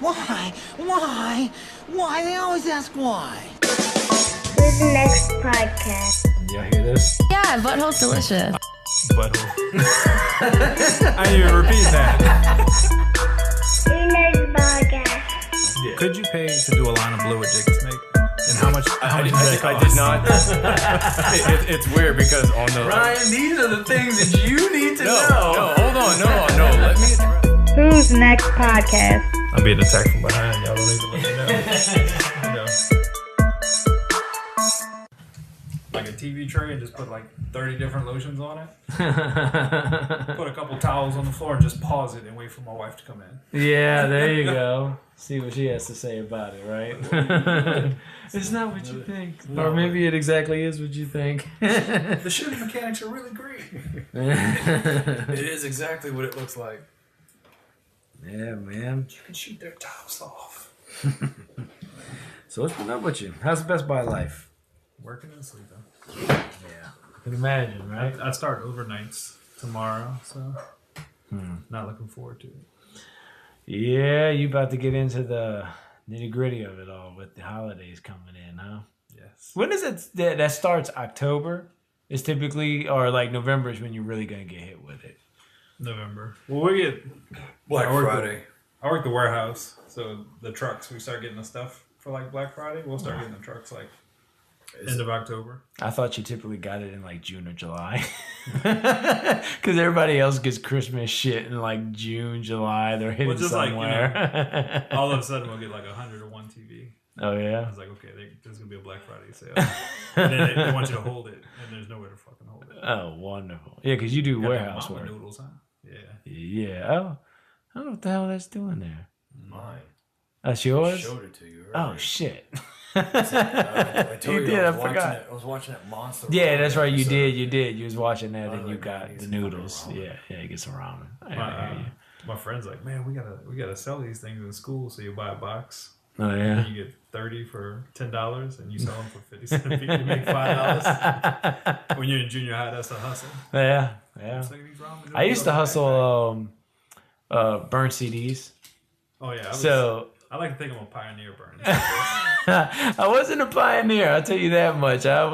Why? Why? Why? They always ask why. Who's the next podcast? Y'all hear this? Yeah, butthole's delicious. Butthole. I didn't even repeat that. Who's the next podcast? Yeah. Could you pay to do a line of blue with Jake the Snake? And how much does that I cost? did not. It's weird because on the Ryan, these are the things that you need to know. No, hold on, no. Let me address. Who's the next podcast? I'm being attacked from behind. Y'all don't even let me know. You know. Like a TV tray and just put like 30 different lotions on it. Put a couple towels on the floor and just pause it and wait for my wife to come in. Yeah, there you go. See what she has to say about it, right? It's not what you think. Or maybe it exactly is what you think. The shooting mechanics are really great. It is exactly what it looks like. Yeah, man. You can shoot their tops off. So what's been up with you? How's the Best Buy life? Working and sleeping. Yeah. I can imagine, right? I start overnights tomorrow, so not looking forward to it. Yeah, you about to get into the nitty gritty of it all with the holidays coming in, huh? Yes. When is it that starts? October is typically, or like November is when you're really gonna get hit with it. November. Well, we get Black I work Friday. I work the warehouse, so the trucks, we start getting the stuff for like Black Friday. We'll start getting the trucks like end of October. I thought you typically got it in like June or July, because everybody else gets Christmas shit in like June, July. They're hitting Well, just somewhere. like, all of a sudden we'll get like 101 TV. Oh I yeah. was like, okay, there's gonna be a Black Friday sale, and then they want you to hold it, and there's nowhere to fucking hold it. Oh, wonderful. Yeah, because you do Got warehouse mama work. noodles, huh? Yeah. Yeah. Oh, I don't know what the hell that's doing there. Mine. That's I yours. showed it to you. Oh earlier. shit. I told You you did, I I was watching forgot. it. I was watching that monster. Yeah, that's right. You episode. did. You was watching that, I was and you like, got man, the he's fucking noodles. ramen. Yeah, you get some ramen. I hear you. My friend's like, man, we gotta sell these things in school. So you buy a box, Oh yeah. and you get 30 for $10, and you sell them for 50 cents. You make $5. When you're in junior high, that's a hustle. Yeah. It's like these ramen I used to noodles. hustle burn CDs. Oh yeah. I like to think I'm a pioneer burning. I wasn't a pioneer, I'll tell you that much. I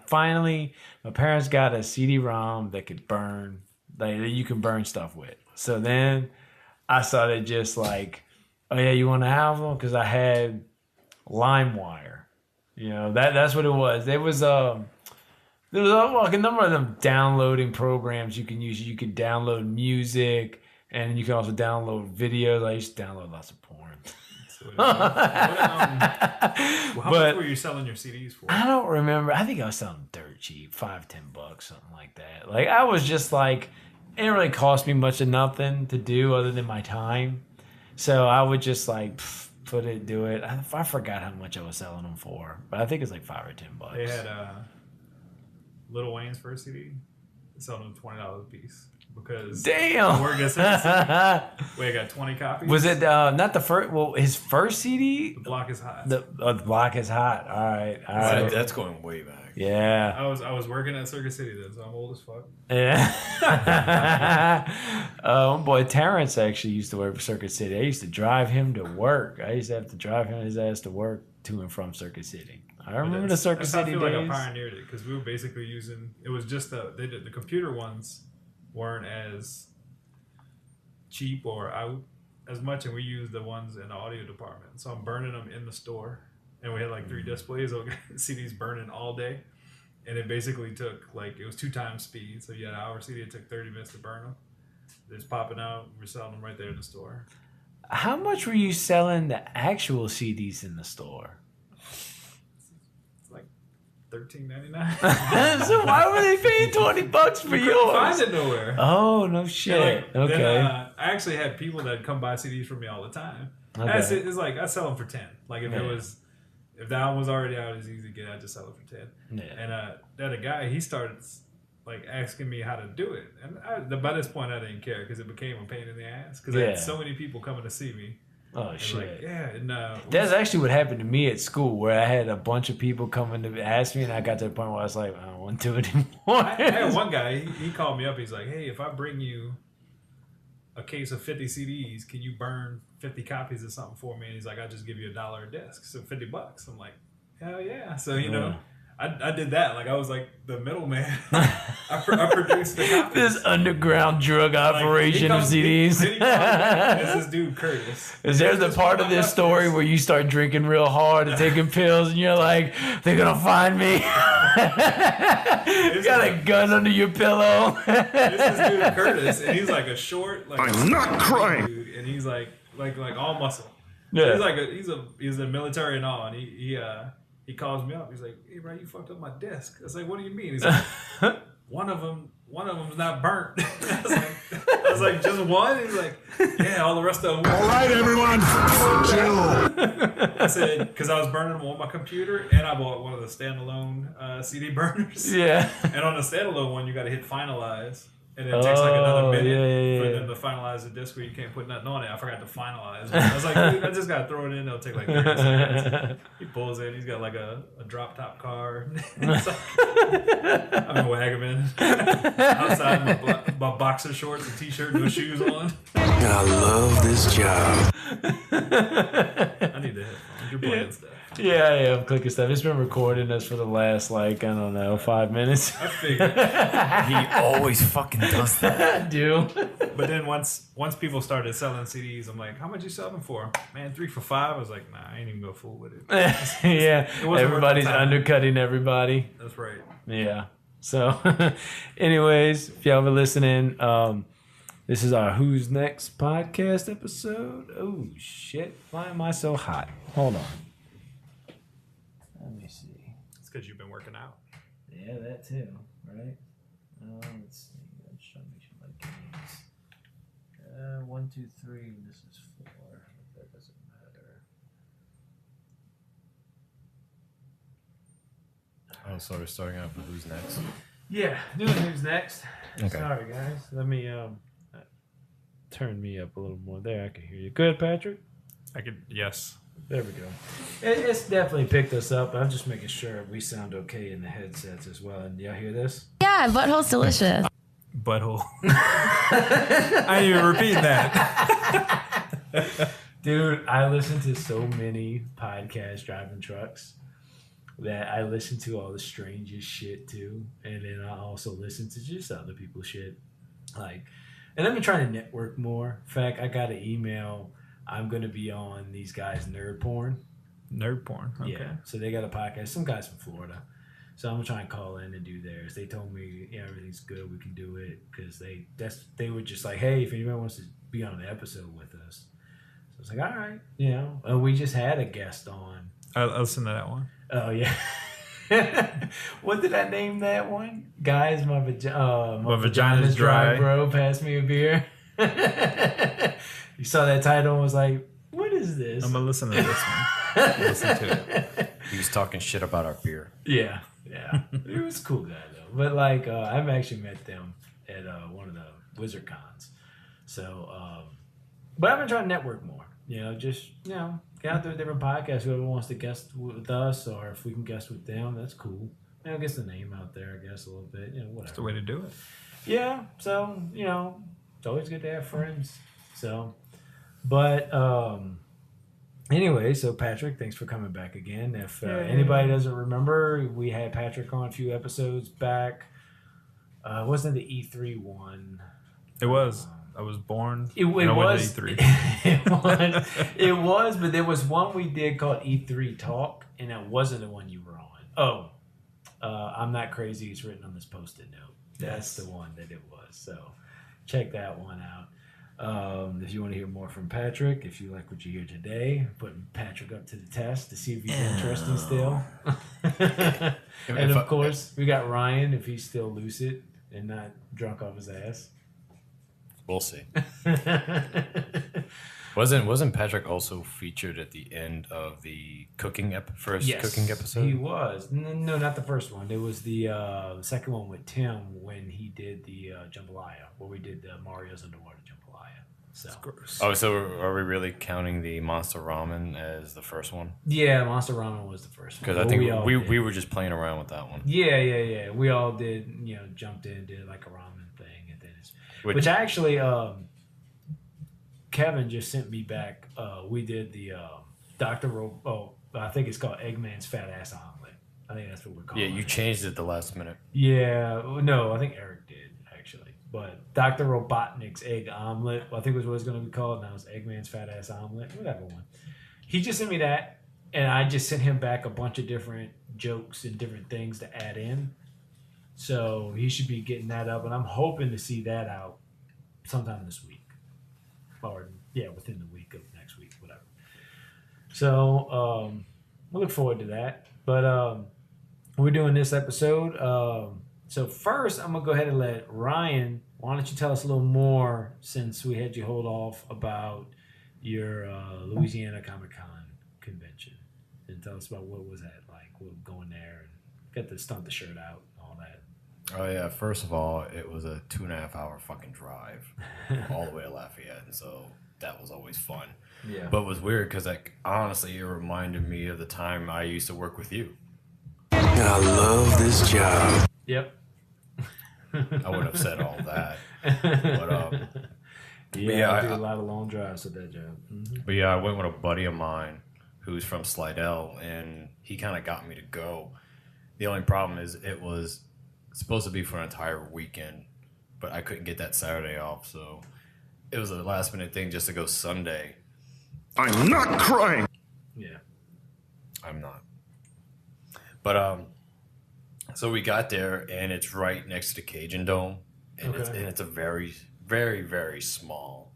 finally, my parents got a CD-ROM that could burn, like that you can burn stuff with. So then I started just like, oh yeah, you want to have them? Because I had LimeWire. You know, that's what it was. There was a number of them downloading programs you can use. You could download music, and you can also download videos. I used to download lots of porn. How much were you selling your CDs for? I don't remember. I think I was selling them dirt cheap, $5-10, something like that. Like I was just like, it didn't really cost me much of nothing to do other than my time. So I would just like do it. I forgot how much I was selling them for, but I think it's like $5 or $10. They had Lil Wayne's first CD. They sold them $20 a piece because Damn. Word gets sent. We got 20 copies. Was it not the first? Well, his first CD. The Block is Hot? The Block is Hot. All right. That's going way back. Yeah. I was working at Circuit City then, so I'm old as fuck. Yeah. My boy Terrence actually used to work for Circuit City. I used to drive him to work. I used to have to drive his ass to work to and from Circuit City. I remember the Circuit City I feel days. like I pioneered it because we were basically using. It was just the computer ones weren't as cheap or out as much, and we used the ones in the audio department. So I'm burning them in the store, and we had like 3 displays of CDs burning all day, and it basically took like it was 2 times speed. So you had an hour CD, it took 30 minutes to burn them. They're just popping out. We're selling them right there in the store. How much were you selling the actual CDs in the store? $13.99. So why were they paying $20 for yours? Find it nowhere. Oh no shit. Okay. Then, I actually had people that come buy CDs from me all the time. Okay. It's like I sell them for 10. Like if if the album was already out, it's easy to get. I just sell it for 10. Yeah. And then a guy, he started like asking me how to do it, and by this point I didn't care because it became a pain in the ass because I had so many people coming to see me. Oh and shit! Like, yeah, and that's actually what happened to me at school, where I had a bunch of people coming to ask me, and I got to the point where I was like, I don't want to do it anymore. I had one guy. He called me up. He's like, "Hey, if I bring you a case of 50 CDs. Can you burn 50 copies of something for me? And he's like, I'll just give you $1 a disc, so $50. I'm like, hell yeah. So you know, I did that. Like I was like the middleman. I produced the copies. This underground drug operation of CDs. It's this dude Curtis. Is there the part of this story where you start drinking real hard and taking pills, and you're like, they're gonna find me? You got a gun under your pillow. This is dude Curtis, and he's like a short, like I'm not crying. dude, and he's like all muscle. Yeah. So he's a military and all, and he calls me up. He's like, "Hey, bro, you fucked up my disc." I was like, "What do you mean?" He's like, one of them's not burnt." I was like, "Just one?" He's like, "Yeah, all the rest of them." All right, everyone, chill. I said, because I was burning them on my computer, and I bought one of the standalone CD burners. Yeah. And on the standalone one, you got to hit finalize. And it takes like another minute for them to finalize the disc where you can't put nothing on it. I forgot to finalize. I was like, dude, I just got to throw it in. It'll take like 30 seconds. He pulls in. He's got like a drop top car. I'm in Wagaman. Outside my boxer shorts and t-shirt, no shoes on. I love this job. I need the headphones. You're playing stuff. Yeah, I'm clicking stuff. It's been recording us for the last, 5 minutes. I figured. He always fucking does that. I do. But then once people started selling CDs, I'm like, how much you sell them for? Man, 3 for $5. I was like, nah, I ain't even gonna fool with it. Yeah, worth everybody's the time. undercutting everybody. That's right. Yeah. So, anyways, if y'all been listening, this is our Who's Next podcast episode. Oh, shit. Why am I so hot? Hold on. Let me see. It's because you've been working out. Yeah, that too, right? Let's see. I'm just trying to make sure my games. 1, 2, 3. This is 4. That doesn't matter. Oh, so we're starting off with who's next. Yeah, doing Who's Next. Okay. Sorry, guys. Let me turn me up a little more. There, I can hear you. Good, Patrick? I could, yes. There we go. It's definitely picked us up. I'm just making sure we sound okay in the headsets as well. And y'all hear this? Yeah, butthole's delicious. Butthole. I ain't even repeating that. Dude, I listen to so many podcasts driving trucks that I listen to all the strangest shit too. And then I also listen to just other people's shit. And I've been trying to network more. In fact, I got an email. I'm going to be on these guys' Nerd Porn. Nerd porn. Okay. Yeah. So they got a podcast. Some guys from Florida. So I'm trying to call in and do theirs. They told me, yeah, everything's good. We can do it. Because they were just like, hey, if anyone wants to be on an episode with us. So I was like, all right. You know, we just had a guest on. I'll listen to that one. Oh, yeah. What did I name that one? Guys, my vagina's dry, bro. Pass me a beer. You saw that title and was like, what is this? I'm going to listen to this one. Listen to it. He was talking shit about our beer. Yeah. It was a cool guy, though. But, I've actually met them at one of the Wizard Cons. So, but I've been trying to network more. You know, just, get out there with different podcasts. Whoever wants to guest with us, or if we can guest with them, that's cool. Gets the name out there, I guess, a little bit. Whatever. That's the way to do it. Yeah. So, it's always good to have friends. So, but anyway, so Patrick, thanks for coming back again. If anybody doesn't remember, we had Patrick on a few episodes back. Wasn't it the E3 one? It was. I was born. It was E3. it was, but there was one we did called E3 Talk, and that wasn't the one you were on. I'm Not Crazy. It's written on this Post-it note. That's the one that it was. So check that one out. If you want to hear more from Patrick, if you like what you hear today, putting Patrick up to the test to see if he's interesting still. And of course, we got Ryan, if he's still lucid and not drunk off his ass. We'll see. Wasn't Patrick also featured at the end of the cooking cooking episode? He was. No, not the first one. It was the second one with Tim when he did the jambalaya, where we did the Mario's Underwater Jambalaya. So. So are we really counting the Monster Ramen as the first one? Yeah, Monster Ramen was the first one. Because I think we were just playing around with that one. Yeah. We all did, jumped in, did like a ramen thing, and then which I actually Kevin just sent me back. We did the I think it's called Eggman's Fat Ass Omelet. I think that's what we're calling it. Yeah, you changed it the last minute. Yeah, no, I think Eric did actually. But Dr. Robotnik's Egg Omelet, I think was what it's going to be called. Now it's Eggman's Fat Ass Omelet, whatever one. He just sent me that, and I just sent him back a bunch of different jokes and different things to add in. So he should be getting that up, and I'm hoping to see that out sometime this week. Or, yeah, within the week of next week, whatever. So, we look forward to that. But we're doing this episode. So first, I'm going to go ahead and let Ryan, why don't you tell us a little more, since we had you hold off, about your Louisiana Comic-Con convention. And tell us about what was that like, going there, and got to stunt the shirt out and all that. Oh yeah, first of all, it was a 2.5 hour fucking drive all the way to Lafayette, and so that was always fun. Yeah. But it was weird because, like, honestly, it reminded me of the time I used to work with you. I love this job. Yep. I would have said all that. But, yeah, I did a lot of long drives with that job. Mm-hmm. But yeah, I went with a buddy of mine who's from Slidell, and he kind of got me to go. The only problem is it was supposed to be for an entire weekend, but I couldn't get that Saturday off, so it was a last minute thing just to go Sunday. I'm not crying. Yeah. I'm not. But so we got there, and it's right next to the Cajun Dome, and it's a very, very, very small.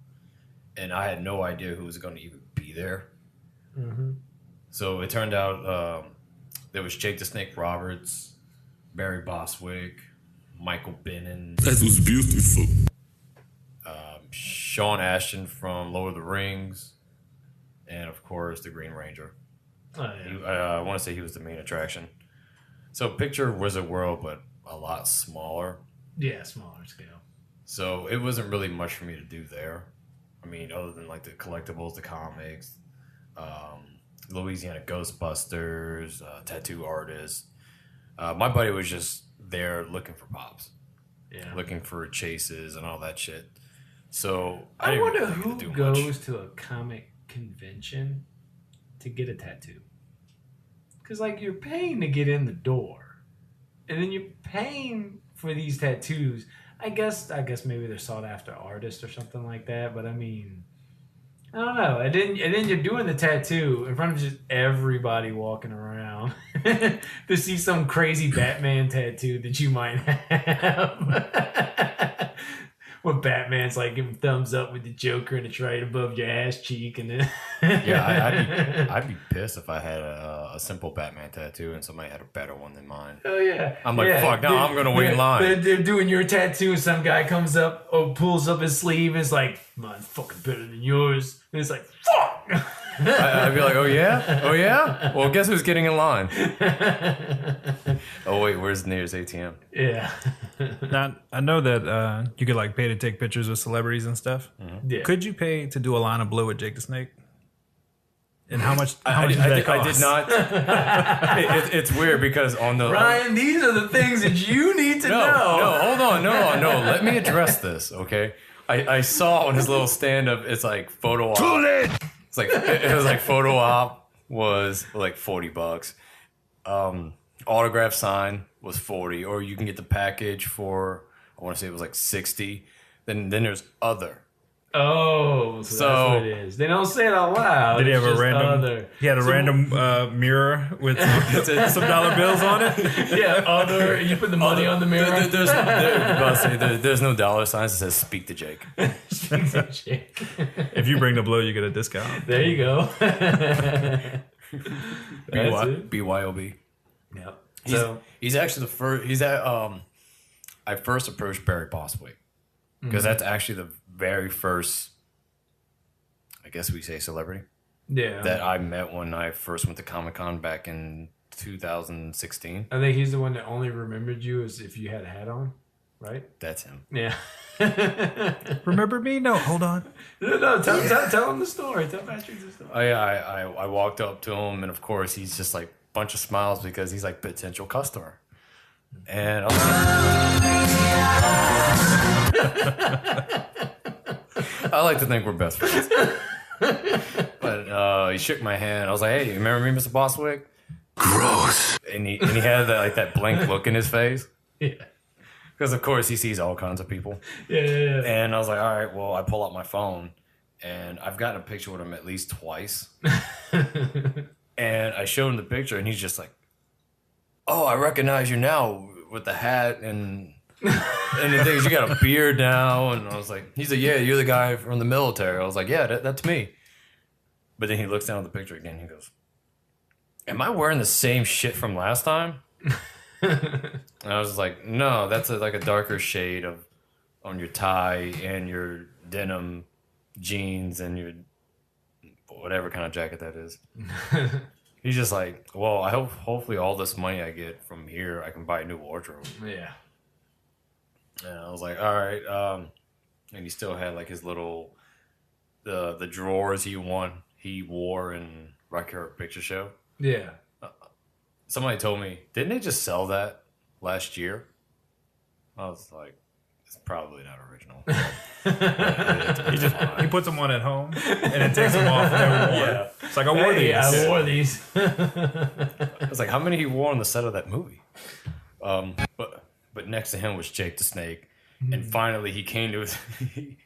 And I had no idea who was going to even be there. Mm-hmm. So it turned out there was Jake the Snake Roberts, Barry Bostwick, Michael Binnen. That was beautiful. Sean Ashton from Lord of the Rings, and of course the Green Ranger. Oh, yeah. I want to say he was the main attraction. So picture Wizard World, but a lot smaller. Yeah, smaller scale. So it wasn't really much for me to do there. I mean, other than like the collectibles, the comics, Louisiana Ghostbusters, tattoo artists. My buddy was just there looking for pops. Yeah. Looking for chases and all that shit. So I wonder who goes to a comic convention to get a tattoo. Because, like, you're paying to get in the door. And then you're paying for these tattoos. I guess maybe they're sought after artists or something like that. But, I mean, I don't know. And then you're doing the tattoo in front of just everybody walking around to see some crazy Batman tattoo that you might have. Where Batman's like giving thumbs up with the Joker and it's right above your ass cheek, and then yeah, I'd be pissed if I had a simple Batman tattoo and somebody had a better one than mine. Oh yeah, I'm like, fuck, no, I'm gonna wait in line. They're doing your tattoo, and some guy comes up, pulls up his sleeve, and it's like, mine's fucking better than yours, and it's like, fuck. I'd be like, oh yeah, well, guess who's getting in line? Oh wait, where's the nearest ATM? Yeah. Now, I know that you could like pay to take pictures with celebrities and stuff. Mm-hmm. Yeah. Could you pay to do a line of blue with Jake the Snake? And how much? How much did that cost? I did not. It's weird because on the Ryan, these are the things that you need to know. No, hold on, no. Let me address this, okay? I saw on his little stand up. It's like photo op. It's like it was like photo op was like $40. Autograph sign was $40, or you can get the package for, I want to say it was like $60. Then there's other. Oh, so that's what it is. They don't say it out loud. Did he have a random? Other. He had a random mirror with some dollar bills on it. Yeah, other. You put the money on the mirror. There's no dollar signs. It says "Speak to Jake." Speak to Jake. If you bring the blue, you get a discount. There you go. BYOB. Yep. He's actually the first. I first approached Barry Bostwick because that's actually the very first, I guess we say, celebrity. Yeah. That I met when I first went to Comic-Con back in 2016. I think he's the one that only remembered you as if you had a hat on, right? That's him. Yeah. Remember me? No, hold on. No, tell him the story. Tell Patrick the story. I walked up to him, and of course he's just like bunch of smiles because he's like potential customer. And I was like, I like to think we're best friends. But he shook my hand. I was like, hey, you remember me, Mr. Boswick? Gross. And he had that blank look in his face. Yeah. Because, of course, he sees all kinds of people. Yeah. And I was like, all right, well, I pull out my phone. And I've gotten a picture with him at least twice. And I showed him the picture, and he's just like, oh, I recognize you now with the hat and the things. You got a beard now. And I was like, he's like, yeah, you're the guy from the military. I was like, yeah, that's me. But then he looks down at the picture again. He goes, am I wearing the same shit from last time? And I was like, no, that's like a darker shade on your tie and your denim jeans and your whatever kind of jacket that is. He's just like, well, I hope hopefully all this money I get from here, I can buy a new wardrobe. Yeah. And I was like, all right. And he still had like his little the drawers he wore in Rocky Horror Picture Show. Yeah. Somebody told me, didn't they just sell that last year? I was like, it's probably not original. He puts them on at home and then takes them off. And Yeah. It's like, I wore these. I wore these. I was like, how many he wore on the set of that movie? But next to him was Jake the Snake. And finally he came to his,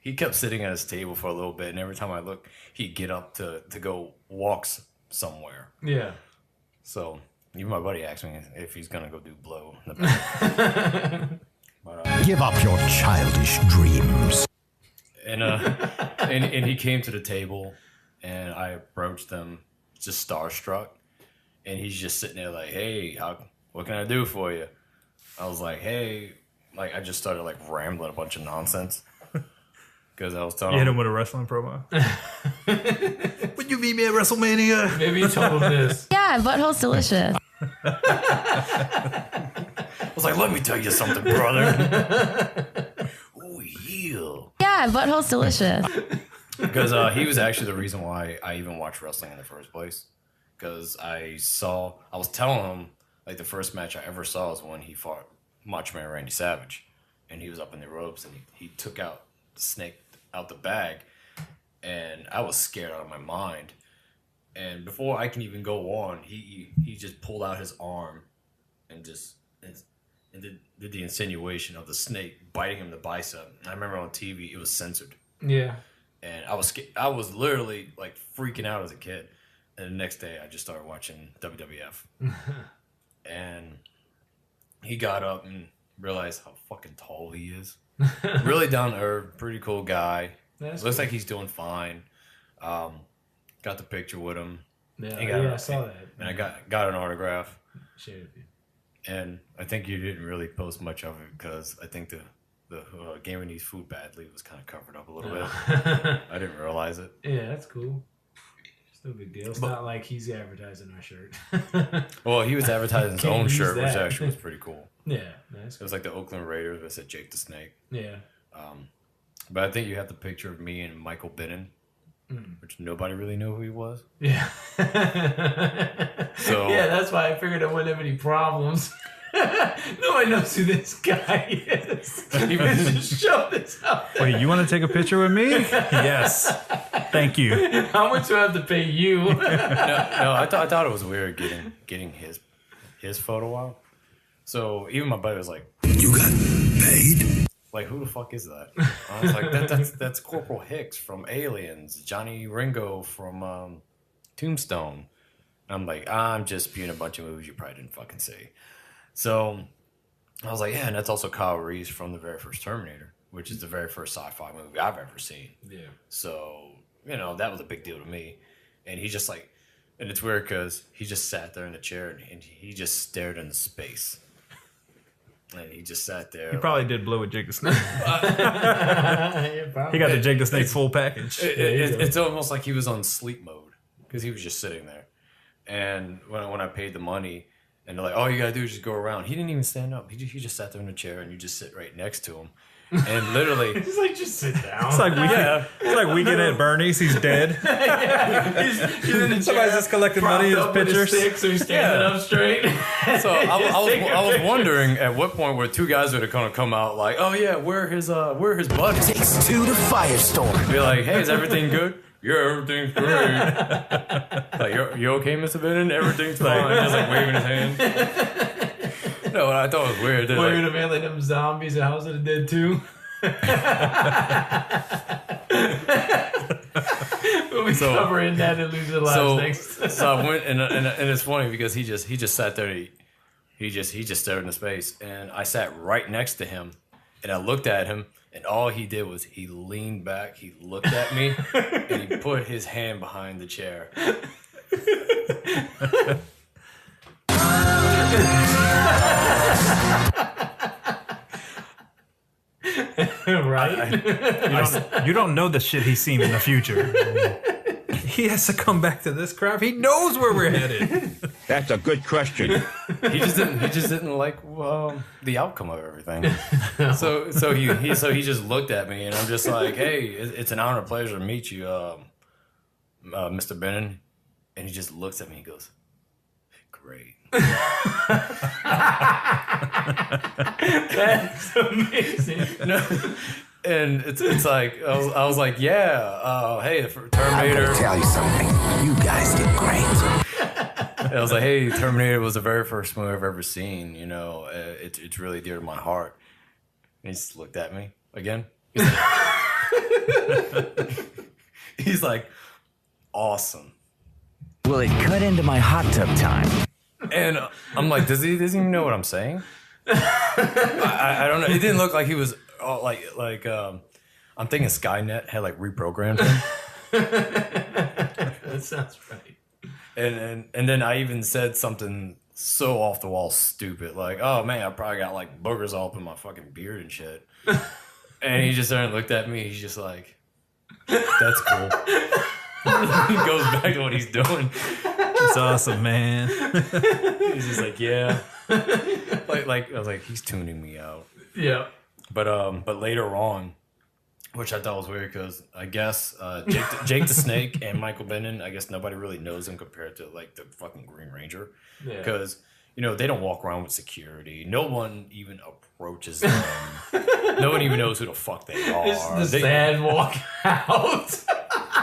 he kept sitting at his table for a little bit, and every time I looked, he'd get up to go walk somewhere. Yeah. So even my buddy asked me if he's gonna go do blow in the back. Give up your childish dreams. And he came to the table, and I approached him, just starstruck, and he's just sitting there like, hey, what can I do for you? I was like, hey, like I just started like rambling a bunch of nonsense because I was telling You hit him with a wrestling promo. Would you meet me at WrestleMania? Maybe you told him this. Yeah, butthole's delicious. I was like, let me tell you something, brother. Oh, yeah. Yeah, butthole's delicious. Because he was actually the reason why I even watched wrestling in the first place. Because I was telling him, like, the first match I ever saw was when he fought Macho Man Randy Savage. And he was up in the ropes, and he took out the snake out the bag. And I was scared out of my mind. And before I can even go on, he just pulled out his arm and did the insinuation of the snake biting him in the bicep. And I remember on TV it was censored. Yeah. And I was literally like freaking out as a kid. And the next day I just started watching WWF. And he got up and realized how fucking tall he is. Really down to earth, pretty cool guy. Looks like he's doing fine. Got the picture with him. Yeah, I saw that. And I got an autograph. Shared with you. And I think you didn't really post much of it because I think the Game of Needs Food Badly was kind of covered up a little bit. I didn't realize it. Yeah, that's cool. It's no big deal. It's not like he's advertising our shirt. Well, he was advertising his own use shirt, which that. actually was pretty cool. Yeah, that's It cool. was like the Oakland Raiders, but it said Jake the Snake. Yeah. But I think you have the picture of me and Michael Bennon, which nobody really knew who he was. Yeah. So Yeah, that's why I figured I wouldn't have any problems. Nobody knows who this guy is. He just show this out. Wait, you want to take a picture with me? Yes. Thank you. How much do I have to pay you? no, I thought it was weird getting his photo out. So even my buddy was like, You got paid? like, who the fuck is that? I was like, that's Corporal Hicks from Aliens, Johnny Ringo from Tombstone. I'm like, I'm just spewing a bunch of movies you probably didn't fucking see. So I was like, yeah, and that's also Kyle Reese from the very first Terminator, which is the very first sci-fi movie I've ever seen. Yeah. So, that was a big deal to me. And he just like, and it's weird because he just sat there in the chair and he just stared into space. And he just sat there. He probably did blow with Jake the Snake. Yeah, probably. He got the Jake the Snake full package. It's almost like he was on sleep mode because he was just sitting there. And when I paid the money, and they're like, all you gotta do is just go around. He didn't even stand up. He just sat there in a chair, and you just sit right next to him. And literally, He's like, just sit down. It's like Weekend at Bernie's. He's dead. he's in the Somebody's chair, just collecting propped money in his up with pictures. stick, so he's standing up straight. so I was wondering at what point where two guys would have kind of come out like, oh yeah, we're his buddies. Takes two to firestorm. Be like, hey, is everything good? Yeah, everything's great. Like, you okay, Mr. Bennett? Everything's fine. Just like waving his hand. No, I thought it was weird. Wait a minute, like them zombies in House of the Dead 2. We'll be covering that and lose the lives next. So I went and it's funny because he just sat there. He just stared into space, and I sat right next to him, and I looked at him, and all he did was he leaned back, he looked at me, and he put his hand behind the chair. Right? You don't know the shit he's seen in the future. He has to come back to this crap. He knows where we're headed. That's a good question. He just didn't like the outcome of everything. So he just looked at me, and I'm just like, hey, it's an honor and pleasure to meet you, Mr. Bennett. And he just looks at me and goes, great. That's amazing. No. And it's like I was like, yeah, hey, Terminator. Tell you something. You guys did great. And I was like, hey, Terminator was the very first movie I've ever seen. You know, it's really dear to my heart. And he just looked at me again. He's like, awesome. Will it cut into my hot tub time? And I'm like, doesn't even know what I'm saying? I don't know. It didn't look like he was like I'm thinking Skynet had like reprogrammed him. That sounds right. And then I even said something so off the wall stupid, like, oh man, I probably got like boogers all up in my fucking beard and shit. And he just turned and looked at me. He's just like, that's cool. He goes back to what he's doing. It's awesome, man. He's just like, yeah. Like I was like, he's tuning me out. Yeah. But later on, which I thought was weird because I guess Jake the Snake and Michael Bennett, I guess nobody really knows him compared to like the fucking Green Ranger. Because, you know, they don't walk around with security. No one even approaches them. No one even knows who the fuck they are. It's the sad walk out.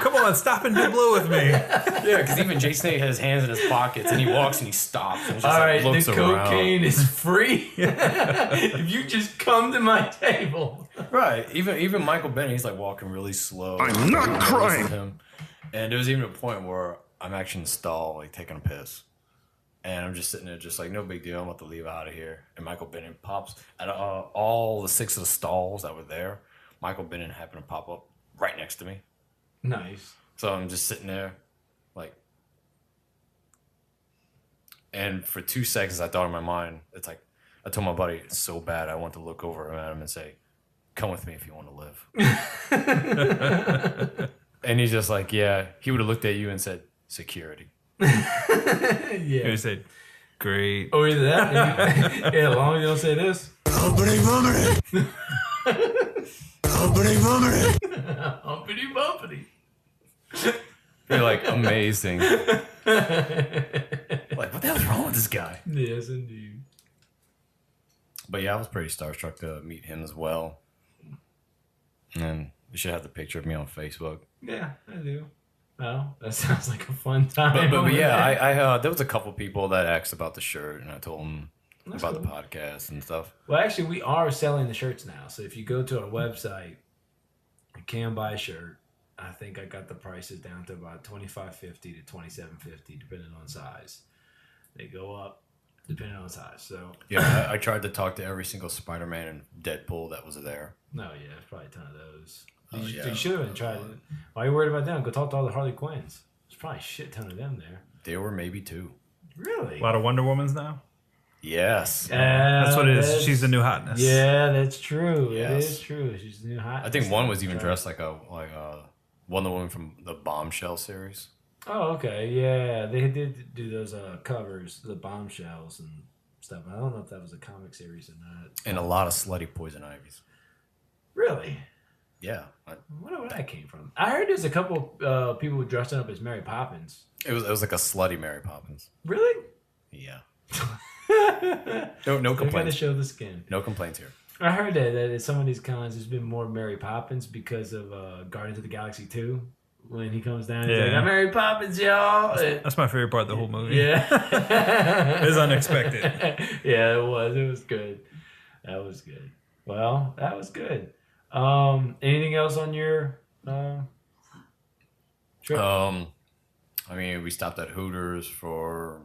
Come on, stop and do blow with me. Yeah, because even Jake Snake has his hands in his pockets and he walks and he stops and just All right, looks the around. cocaine is free. If you just come to my table. Right. Even Michael Bennett, he's like walking really slow. I'm not crying. Him. And there was even a point where I'm actually in the stall, like taking a piss. And I'm just sitting there, just like, no big deal. I'm about to leave out of here. And Michael Bennett pops. Out of all the 6 of the stalls that were there, Michael Bennett happened to pop up right next to me. Nice. So I'm just sitting there, like, and for 2 seconds I thought in my mind, it's like, I told my buddy, it's so bad I want to look over at him and say, come with me if you want to live. And he's just like, yeah. He would have looked at you and said, security. He Yeah. said, great. Or either that. Yeah, as long as you don't say this. Humpity bumpity. You're like, amazing. Like, what the hell's wrong with this guy? Yes, indeed. But yeah, I was pretty starstruck to meet him as well. And you should have the picture of me on Facebook. Yeah, I do. Well, that sounds like a fun time. But yeah, I there was a couple people that asked about the shirt, and I told them That's about cool. the podcast and stuff. Well, actually, we are selling the shirts now. So if you go to our website, you can buy a shirt. I think I got the prices down to about $25.50 to $27.50, depending on size. They go up depending on size. So Yeah, I tried to talk to every single Spider-Man and Deadpool that was there. no, yeah, there's probably a ton of those. Oh, You yeah. should have tried it. Why are you worried about them? Go talk to all the Harley Quinns. There's probably a shit ton of them there. There were maybe 2. Really? A lot of Wonder Womans now. Yes. That's what it is. She's the new hotness. Yeah, that's true. Yes. It is true. She's the new hot. I think one was even dressed like a Wonder Woman from the Bombshell series. Oh, okay. Yeah, they did do those covers, the bombshells and stuff. I don't know if that was a comic series or not. And a lot of slutty Poison Ivies. Really? Yeah. I wonder where that came from. I heard there's a couple people dressing up as Mary Poppins. It was like a slutty Mary Poppins. Really? Yeah. No They're complaints. gonna show the skin. No complaints here. I heard that at some of these cons there's been more Mary Poppins because of Guardians of the Galaxy 2. When he comes down, he's like, I'm Mary Poppins, y'all. That's my favorite part of the whole movie. Yeah. It was unexpected. Yeah, it was. It was good. That was good. Well, that was good. Anything else on your trip? I mean, we stopped at Hooters for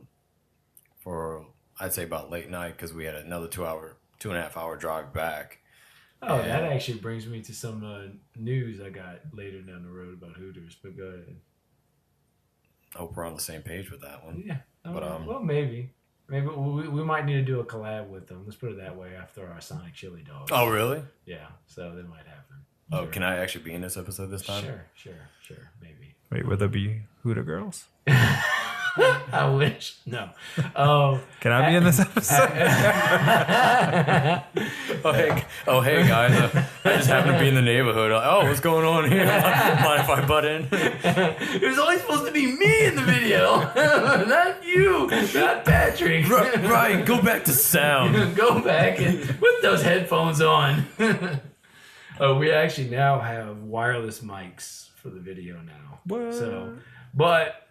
I'd say about late night because we had another 2.5 hour drive back. Oh, that actually brings me to some news I got later down the road about Hooters. But go ahead. I hope we're on the same page with that one. Yeah. But well, maybe we might need to do a collab with them. Let's put it that way. After our Sonic Chili Dogs. Oh, really? Yeah. So that might happen. Oh, Sure. can I actually be in this episode this time? Sure. Maybe. Wait, would there be Hooter girls? I wish. No. Can I be in this episode? Oh, hey guys. I just happen to be in the neighborhood. What's going on here? Mind if I butt in? It was only supposed to be me in the video, not you, not Patrick. Right, go back to sound. Go back and put those headphones on. We actually now have wireless mics for the video now. What? So, but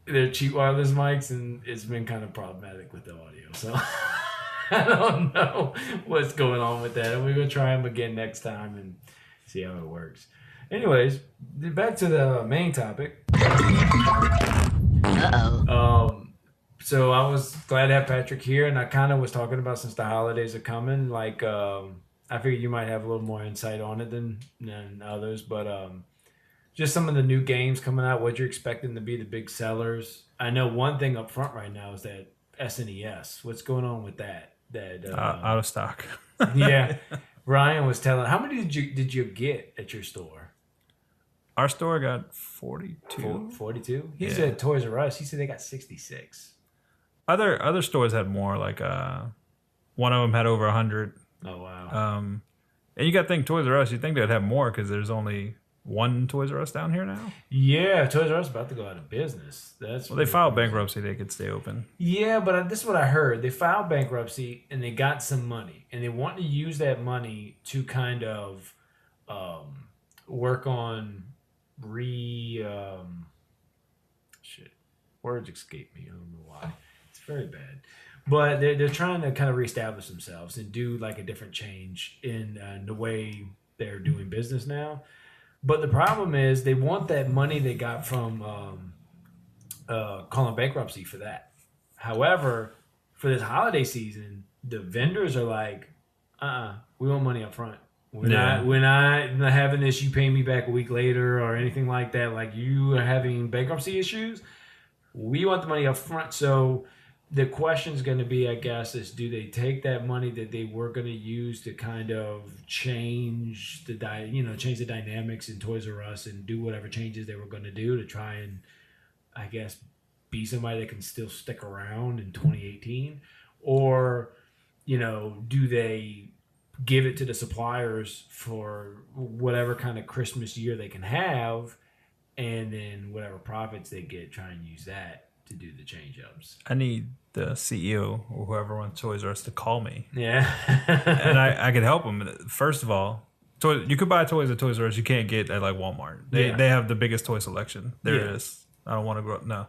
they're cheap wireless mics, and it's been kind of problematic with the audio. So I don't know what's going on with that. We're gonna try them again next time and see how it works. Anyways, back to the main topic. So I was glad to have Patrick here, and I kind of was talking about since the holidays are coming, like I figured you might have a little more insight on it than others, but just some of the new games coming out, what you're expecting to be the big sellers. I know one thing up front right now is that SNES. What's going on with that? Out of stock. Yeah, Ryan was telling. How many did you get at your store? Our store got 42. 42. He Yeah. said Toys R Us. He said they got 66. Other stores had more. Like one of them had over 100. Oh wow. And you got to think Toys R Us. You think they'd have more because there's only one Toys R Us down here now. Yeah, Toys R Us about to go out of business. That's Well, they filed bankruptcy. They could stay open. Yeah, but this is what I heard. They filed bankruptcy and they got some money, and they want to use that money to kind of work on words escape me. I don't know why. It's very bad. But they're trying to kind of reestablish themselves and do like a different change in the way they're doing business now. But the problem is they want that money they got from calling bankruptcy for that. However, for this holiday season, the vendors are like, we want money up front. We're not having this, you pay me back a week later or anything like that. Like you are having bankruptcy issues. We want the money up front. So the question is going to be, I guess, is do they take that money that they were going to use to kind of change the dynamics in Toys R Us and do whatever changes they were going to do to try and, I guess, be somebody that can still stick around in 2018? Or, do they give it to the suppliers for whatever kind of Christmas year they can have, and then whatever profits they get, try and use that to do the change ups? I need the CEO or whoever runs Toys R Us to call me. Yeah. And I could help them. First of all, you could buy toys at Toys R Us you can't get at like Walmart. They have the biggest toy selection there is. I don't want to grow up. No.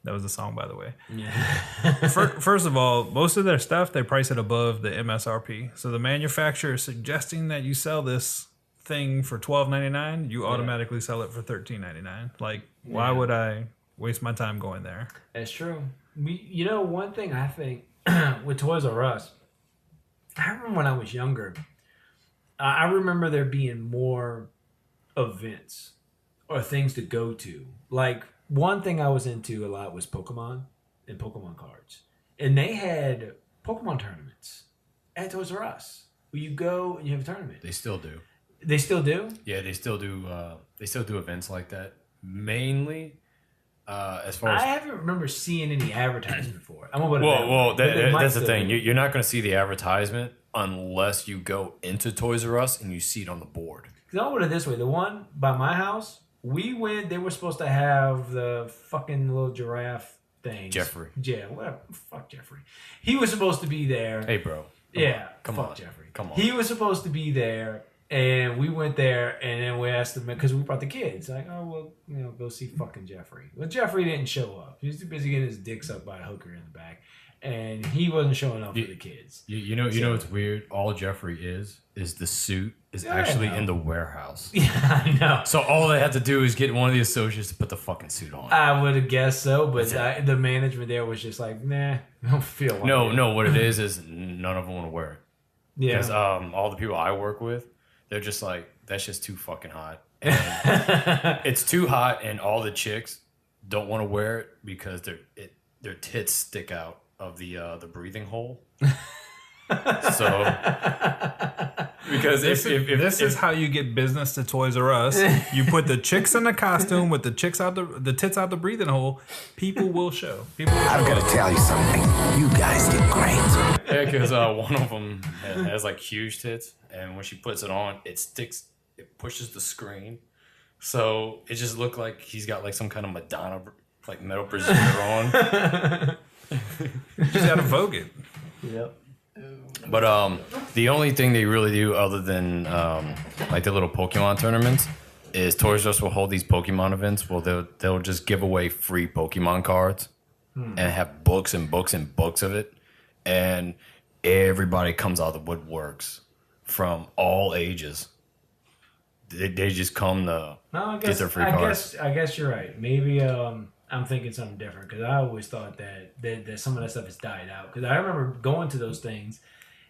That was the song, by the way. Yeah. First of all, most of their stuff, they price it above the MSRP. So the manufacturer is suggesting that you sell this thing for $12.99, you automatically sell it for $13.99. Like, why would I waste my time going there? That's true. One thing I think with Toys R Us, I remember when I was younger, I remember there being more events or things to go to. Like, one thing I was into a lot was Pokemon and Pokemon cards. And they had Pokemon tournaments at Toys R Us where you go and you have a tournament. They still do. They still do? Yeah, they still do. They still do events like that. Mainly, as far as I haven't remember seeing any advertisement for it. I'm about that's the thing. You're not going to see the advertisement unless you go into Toys R Us and you see it on the board. Because I'll put it this way: the one by my house, we went. They were supposed to have the fucking little giraffe thing. Jeffrey. Yeah, whatever. Fuck Jeffrey. He was supposed to be there. Hey, bro. Yeah, Come fuck on. Jeffrey. Come on. He was supposed to be there, and we went there, and then we asked him because we brought the kids. Like, oh well, go see fucking Jeffrey. Well, Jeffrey didn't show up. He was too busy getting his dick sucked by a hooker in the back, and he wasn't showing up for the kids. You know what's weird? All Jeffrey is the suit is actually in the warehouse. Yeah, I know. So all they had to do is get one of the associates to put the fucking suit on. I would have guessed so, but the management there was just like, nah, I don't feel like it. No. What it is none of them want to wear it. Yeah. Because all the people I work with, they're just like, that's just too fucking hot. And it's too hot, and all the chicks don't want to wear it because their tits stick out of the breathing hole. So because if this is how you get business to Toys R Us, you put the chicks in the costume with the tits out the breathing hole. People will show. I've got to tell you something. You guys did great. Yeah, because one of them has like huge tits, and when she puts it on, it pushes the screen, so it just looked like he's got like some kind of Madonna like metal brazier on. Just gotta Vogue it. Yep. But the only thing they really do other than like the little Pokemon tournaments is Toys R Us will hold these Pokemon events. Well, they'll just give away free Pokemon cards and have books and books and books of it, and everybody comes out of the woodworks from all ages. They just come to get their free cards. I guess you're right. Maybe I'm thinking something different because I always thought that some of that stuff has died out. Because I remember going to those things,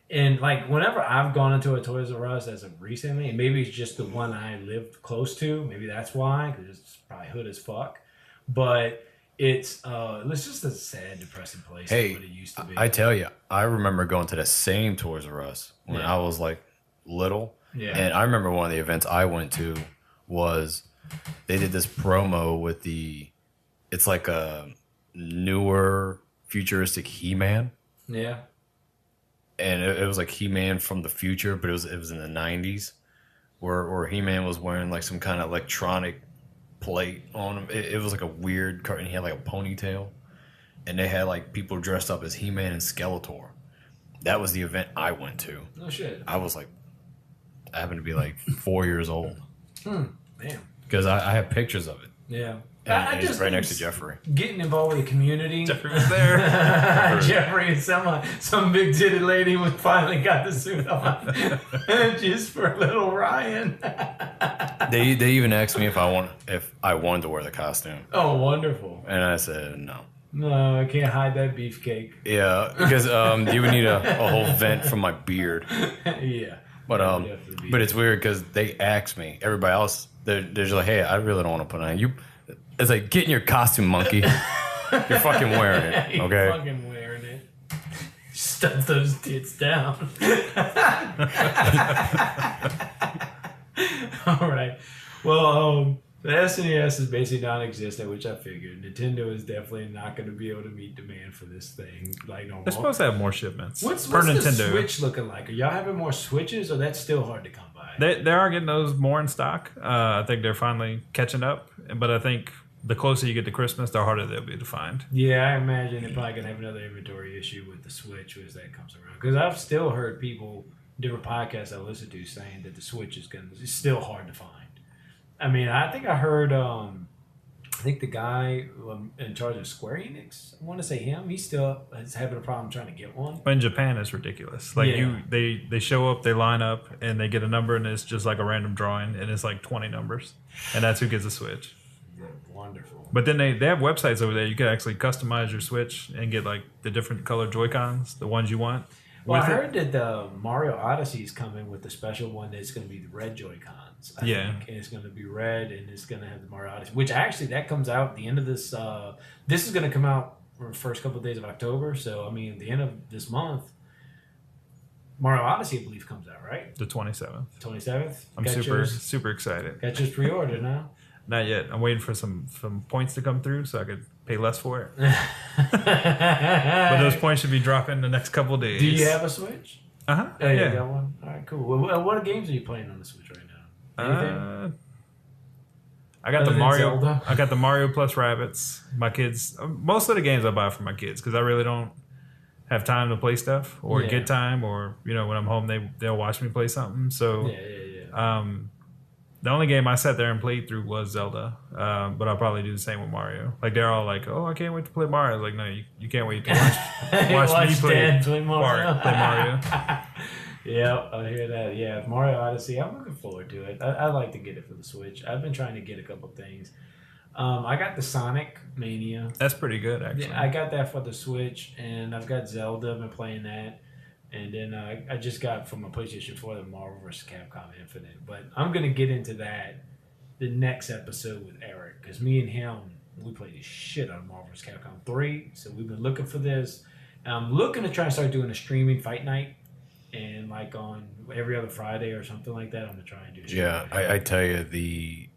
and like whenever I've gone into a Toys R Us as of recently, and maybe it's just the one I lived close to, maybe that's why, because it's probably hood as fuck. But it's just a sad, depressing place. Hey, what it used to be. I tell you, I remember going to the same Toys R Us when I was like little. Yeah. And I remember one of the events I went to was they did this promo with it's like a newer futuristic He-Man. Yeah. And it was like He-Man from the future, but it was in the 90s where He-Man was wearing like some kind of electronic plate on him. It was like a weird cut, and he had like a ponytail. And they had like people dressed up as He-Man and Skeletor. That was the event I went to. No shit. I was like, I happened to be like 4 years old. Damn. Because I have pictures of it. Yeah. And it's right next to Jeffrey. Getting involved with the community. Jeffrey was there. Jeffrey and some big titted lady finally got the suit on. Just for little Ryan. They even asked me if I wanted to wear the costume. Oh, wonderful. And I said no. No, I can't hide that beefcake. Yeah, because you would need a whole vent from my beard. Yeah. But it's weird because they asked me. Everybody else, they're just like, hey, I really don't want to put it on you. It's like, get in your costume, monkey. You're fucking wearing it, okay? You're fucking wearing it. Stuff those tits down. All right. Well, the SNES is basically non-existent, which I figured. Nintendo is definitely not going to be able to meet demand for this thing like normal. They're supposed to have more shipments. What's Nintendo. the Switch looking like? Are y'all having more Switches, or that's still hard to come by? They are getting those more in stock. I think they're finally catching up. But I think the closer you get to Christmas, the harder they'll be to find. Yeah, I imagine they're probably going to have another inventory issue with the Switch as that comes around. Because I've still heard people, different podcasts I listen to, saying that the Switch is it's still hard to find. I mean, I think I heard, I think the guy in charge of Square Enix, I want to say him, he still is having a problem trying to get one. But in Japan, it's ridiculous. Like they show up, they line up, and they get a number, and it's just like a random drawing, and it's like 20 numbers, and that's who gets a Switch. Wonderful. But then they have websites over there. You can actually customize your Switch and get like the different color Joy-Cons, the ones you want. Well, I heard that the Mario Odyssey is coming with a special one that's going to be the red Joy-Cons. I think. And it's going to be red, and it's going to have the Mario Odyssey, which actually that comes out at the end of this. This is going to come out for the first couple of days of October. So, I mean, the end of this month, Mario Odyssey, I believe, comes out, right? The 27th. 27th? I'm super excited. Got yours pre-ordered now? Not yet. I'm waiting for some points to come through so I could pay less for it. But those points should be dropping the next couple of days. Do you have a Switch? Uh-huh. Oh, you got one? All right, cool. Well, what games are you playing on the Switch right now? Anything? I got Other the than Mario. Zelda? I got the Mario plus Rabbids. My kids. Most of the games I buy for my kids because I really don't have time to play stuff or Yeah. get time or when I'm home they'll watch me play something. So the only game I sat there and played through was Zelda. But I'll probably do the same with Mario. Like they're all like, "Oh, I can't wait to play Mario." I was like, no, you can't wait to watch me Dad play Mario. Play Mario. Yeah, I hear that. Yeah, Mario Odyssey. I'm looking forward to it. I'd like to get it for the Switch. I've been trying to get a couple things. I got the Sonic Mania. That's pretty good, actually. Yeah, I got that for the Switch, and I've got Zelda. I've been playing that. And then I just got from my PlayStation 4 the Marvel vs. Capcom Infinite. But I'm going to get into that the next episode with Eric. Because me and him, we played the shit out of Marvel vs. Capcom 3. So we've been looking for this. I'm looking to try and start doing a streaming fight night. And like on every other Friday or something like that, I'm going to try and do streaming. Yeah, I tell you, the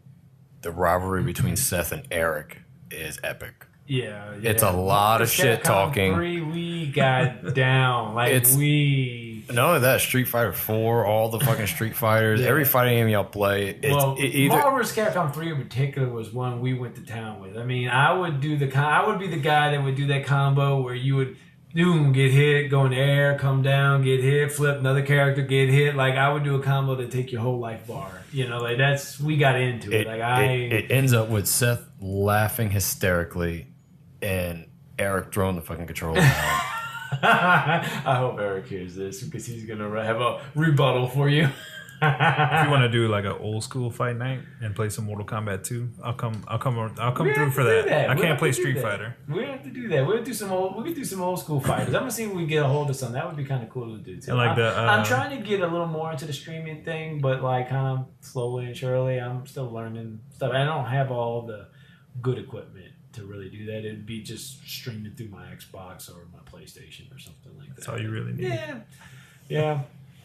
rivalry between Seth and Eric is epic. Yeah. It's a lot of shit talking. 3, we got down. Like Not only that, Street Fighter 4, all the fucking Street Fighters, every fighting game y'all play. Marvel vs. Capcom 3 in particular was one we went to town with. I mean, I would be the guy that would do that combo where you would get hit, go in the air, come down, get hit, flip another character, get hit. Like I would do a combo to take your whole life bar. Like we got into it. It ends up with Seth laughing hysterically and Eric throwing the fucking controller out. I hope Eric hears this because he's gonna have a rebuttal for you. If you want to do like an old school fight night and play some Mortal Kombat 2, I'll come through for that. I can't play Street Fighter. We have to do that. We can do some old school fighters. I'm gonna see if we can get a hold of some. That would be kind of cool to do too. I'm trying to get a little more into the streaming thing, but like kind of slowly and surely. I'm still learning stuff. I don't have all the good equipment to really do that. It'd be just streaming through my Xbox or my PlayStation or something like that. That's all you really need. Yeah.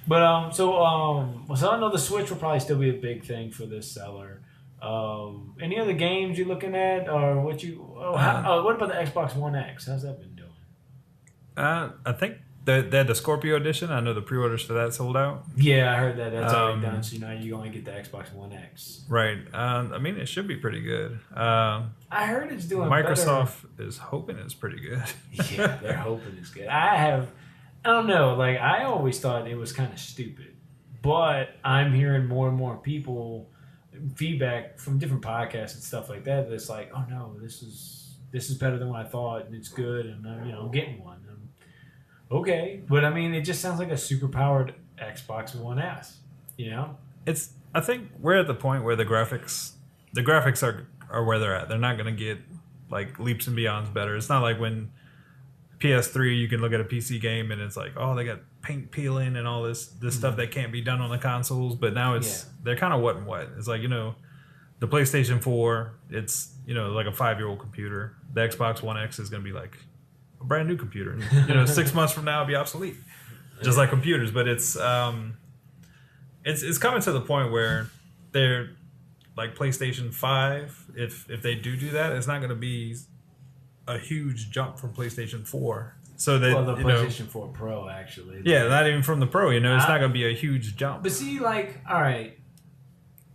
But so I know the Switch will probably still be a big thing for this seller. Any other games you're looking at, or what about the Xbox One X? How's that been doing? I think they had the Scorpio edition. I know the pre-orders for that sold out. Yeah, I heard that. That's already done. So now you only get the Xbox One X. Right. I mean, it should be pretty good. I heard it's doing Microsoft is hoping it's pretty good. Yeah, they're hoping it's good. I don't know. Like, I always thought it was kind of stupid. But I'm hearing more and more people, feedback from different podcasts and stuff like that, that's like, oh, no, this is better than what I thought, and it's good, and I'm getting one. Okay. But, I mean, it just sounds like a super-powered Xbox One S, I think we're at the point where the graphics are where they're at. They're not going to get, like, leaps and beyonds better. It's not like when PS3, you can look at a PC game and it's like, oh, they got paint peeling and all this stuff that can't be done on the consoles. But now they're kind of what and what. It's like, the PlayStation 4, it's, like a 5-year-old computer. The Xbox One X is going to be like a brand new computer. 6 months from now, it'll be obsolete. Just like computers. But it's coming to the point where they're like PlayStation 5. If they do that, it's not going to be a huge jump from PlayStation 4. So that the PlayStation 4 Pro actually. Yeah, not even from the Pro. It's not going to be a huge jump. But see, like, all right,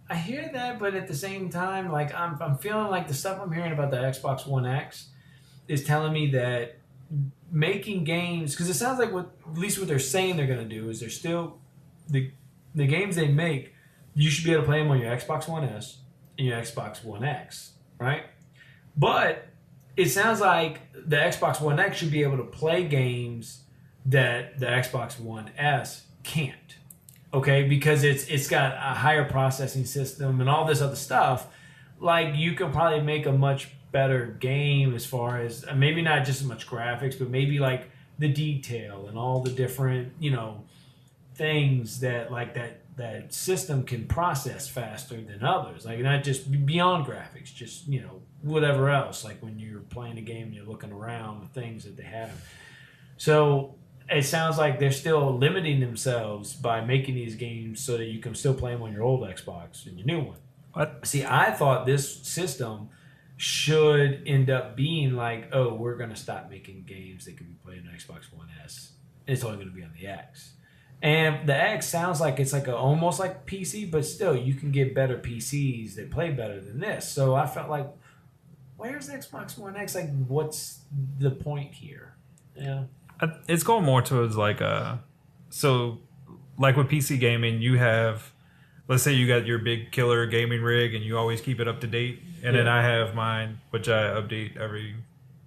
I hear that, but at the same time, like, I'm feeling like the stuff I'm hearing about the Xbox One X is telling me that making games, because it sounds like at least what they're saying they're going to do is they're still the games they make. You should be able to play them on your Xbox One S and your Xbox One X, right? But it sounds like the Xbox One X should be able to play games that the Xbox One S can't. Okay, because it's got a higher processing system and all this other stuff. Like, you could probably make a much better game as far as maybe not just as much graphics, but maybe like the detail and all the different things that like that system can process faster than others. Like, not just beyond graphics, just whatever else, like when you're playing a game and you're looking around the things that they have. So it sounds like they're still limiting themselves by making these games so that you can still play them on your old Xbox and your new one. What? See, I thought this system should end up being like, oh, we're going to stop making games that can be played on Xbox One S. It's only going to be on the X. And the X sounds like it's like almost like PC, but still you can get better PCs that play better than this. So I felt like, where's the Xbox One X? Like, what's the point here? Yeah. It's going more towards like so like with PC gaming, you have, let's say you got your big killer gaming rig and you always keep it up to date, and then I have mine, which I update every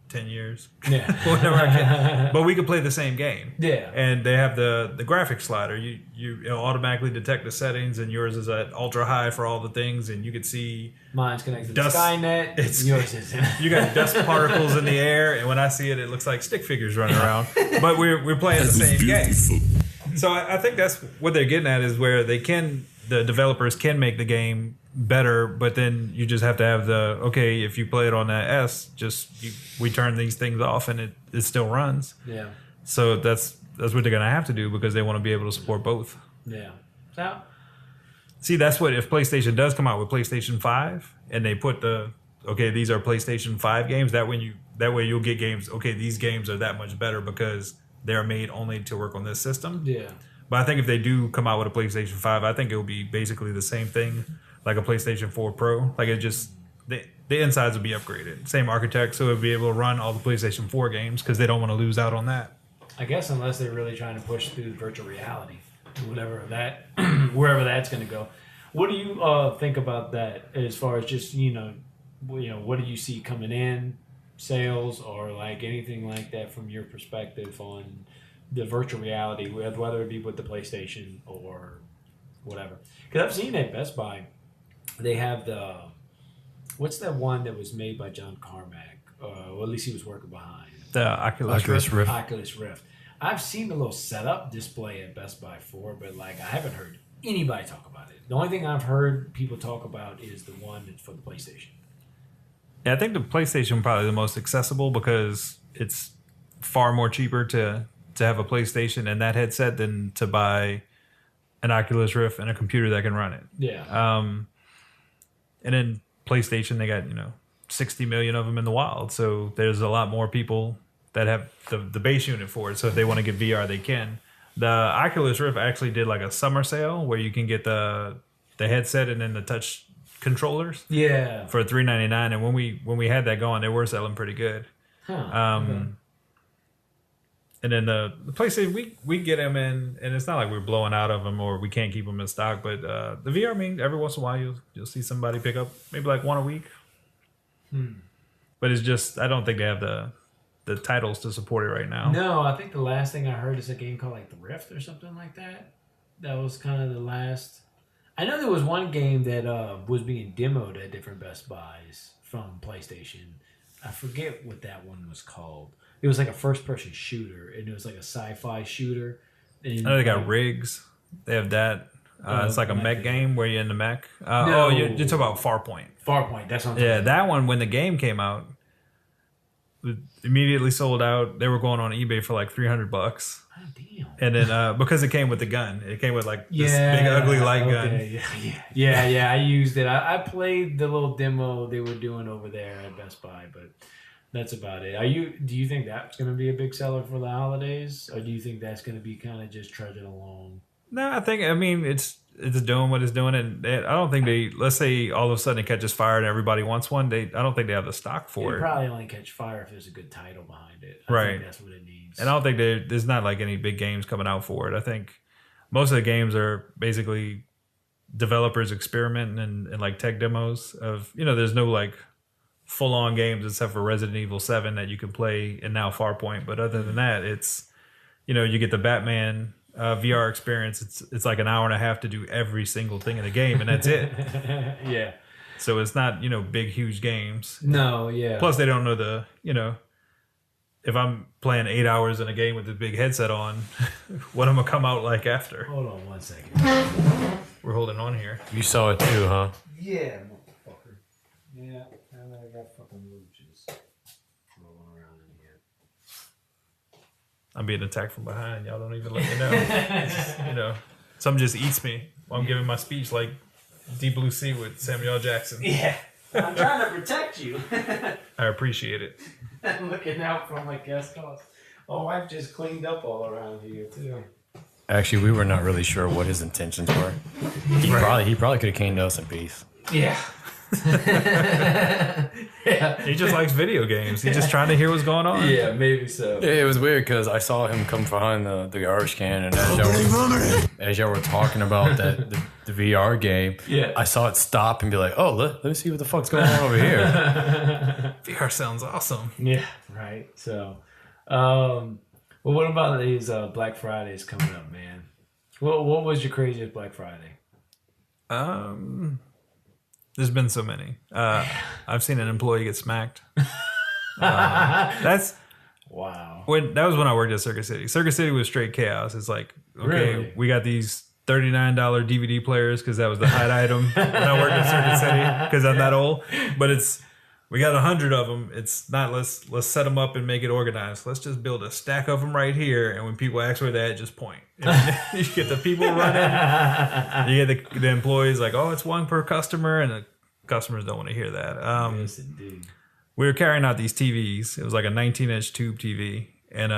10 years. Yeah. Whenever I can. But we can play the same game. Yeah. And they have the graphics slider. It'll automatically detect the settings, and yours is at ultra high for all the things, and you can see Mine's connected dust, to Skynet. Yours isn't. You got dust particles in the air, and when I see it, it looks like stick figures running around. But we're playing the same game. So I think that's what they're getting at, is where the developers can make the game better, but then you just have to have if you play it on that S, we turn these things off and it still runs. Yeah. So that's what they're gonna have to do, because they want to be able to support both. Yeah. So See, that's what, if PlayStation does come out with PlayStation 5 and they put these are PlayStation 5 games, that way you'll get games, these games are that much better because they're made only to work on this system. yeah. But I think if they do come out with a PlayStation 5, I think it will be basically the same thing, like a PlayStation 4 Pro. Like, it just, the insides will be upgraded. Same architect, so it'll be able to run all the PlayStation 4 games, because they don't want to lose out on that. I guess unless they're really trying to push through virtual reality, wherever that's going to go. What do you think about that, as far as just what do you see coming in, sales, or like anything like that from your perspective on the virtual reality, whether it be with the PlayStation or whatever? Because I've seen at Best Buy, they have what's that one that was made by John Carmack? Or at least he was working behind. The Oculus Rift. Oculus Rift. I've seen the little setup display at Best Buy for, but like I haven't heard anybody talk about it. The only thing I've heard people talk about is the one that's for the PlayStation. Yeah, I think the PlayStation probably the most accessible, because it's far more cheaper to have a PlayStation and that headset than to buy an Oculus Rift and a computer that can run it. Yeah. And then PlayStation, they got 60 million of them in the wild, so there's a lot more people that have the base unit for it. So if they want to get VR, they can. The Oculus Rift actually did like a summer sale where you can get the headset and then the touch controllers. Yeah. For $399, and when we had that going, they were selling pretty good. Huh. Okay. And then the PlayStation, we get them in, and it's not like we're blowing out of them or we can't keep them in stock. But the VR, I mean, every once in a while you'll see somebody pick up maybe like one a week. But it's just, I don't think they have the titles to support it right now. No, I think the last thing I heard is a game called like The Rift or something like that. That was kind of the last. I know there was one game that was being demoed at different Best Buys from PlayStation. I forget what that one was called. It was like a first-person shooter, and it was like a sci-fi shooter. And I know they got rigs. They have that. It's like a mech game where you're in the mech. No. You're talking about Farpoint. Farpoint, that's what I'm Yeah, talking that one, when the game came out, it immediately sold out. They were going on eBay for like $300. Oh, damn. And then because it came with the gun, it came with like this big ugly light gun. Yeah. I used it. I played the little demo they were doing over there at Best Buy, but that's about it. Do you think that's going to be a big seller for the holidays, or do you think that's going to be kind of just trudging along? No, I mean it's doing what it's doing, and I don't think let's say all of a sudden it catches fire and everybody wants one. I don't think they have the stock for It'll it. probably only catch fire if there's a good title behind it. I Right. think that's what it needs. And I don't think there's not like any big games coming out for it. I think most of the games are basically developers experimenting and like tech demos of, there's no like full on games except for Resident Evil 7 that you can play and now Farpoint. But other than that, it's, you get the Batman VR experience. It's like an hour and a half to do every single thing in the game, and that's it. Yeah. So it's not, big, huge games. No, yeah. Plus they don't know if I'm playing 8 hours in a game with a big headset on, what I'm going to come out like after. Hold on 1 second. We're holding on here. You saw it too, huh? Yeah, motherfucker. Yeah, and I got fucking roaches rolling around in here. I'm being attacked from behind. Y'all don't even let me know. Something just eats me while I'm giving my speech like Deep Blue Sea with Samuel L. Jackson. Yeah, I'm trying to protect you. I appreciate it. I'm looking out for my guest house. My wife just cleaned up all around here, too. Actually, we were not really sure what his intentions were. He probably could have came to us in peace. Yeah. Yeah. He just likes video games. He's just trying to hear what's going on. Yeah, maybe so. It was weird because I saw him come behind the garbage can, and as y'all were talking about the VR game, Yeah. I saw it stop and be like, "Oh, let me see what the fuck's going on over here." VR sounds awesome. Yeah, right. So, well, what about these Black Fridays coming up, man? What was your craziest Black Friday? There's been so many. I've seen an employee get smacked. That's Wow. that was when I worked at Circuit City. Circuit City was straight chaos. It's like, okay, Really? we got these $39 DVD players because that was the hot item when I worked at Circuit City because I'm that old. But we got 100 of them. It's not let's set them up and make it organized. Let's just build a stack of them right here, and when people ask where they're at, just point. And you get the people running. You get the employees like, oh, it's one per customer, and the customers don't want to hear that. Yes, indeed. We were carrying out these TVs. It was like a 19-inch tube TV, and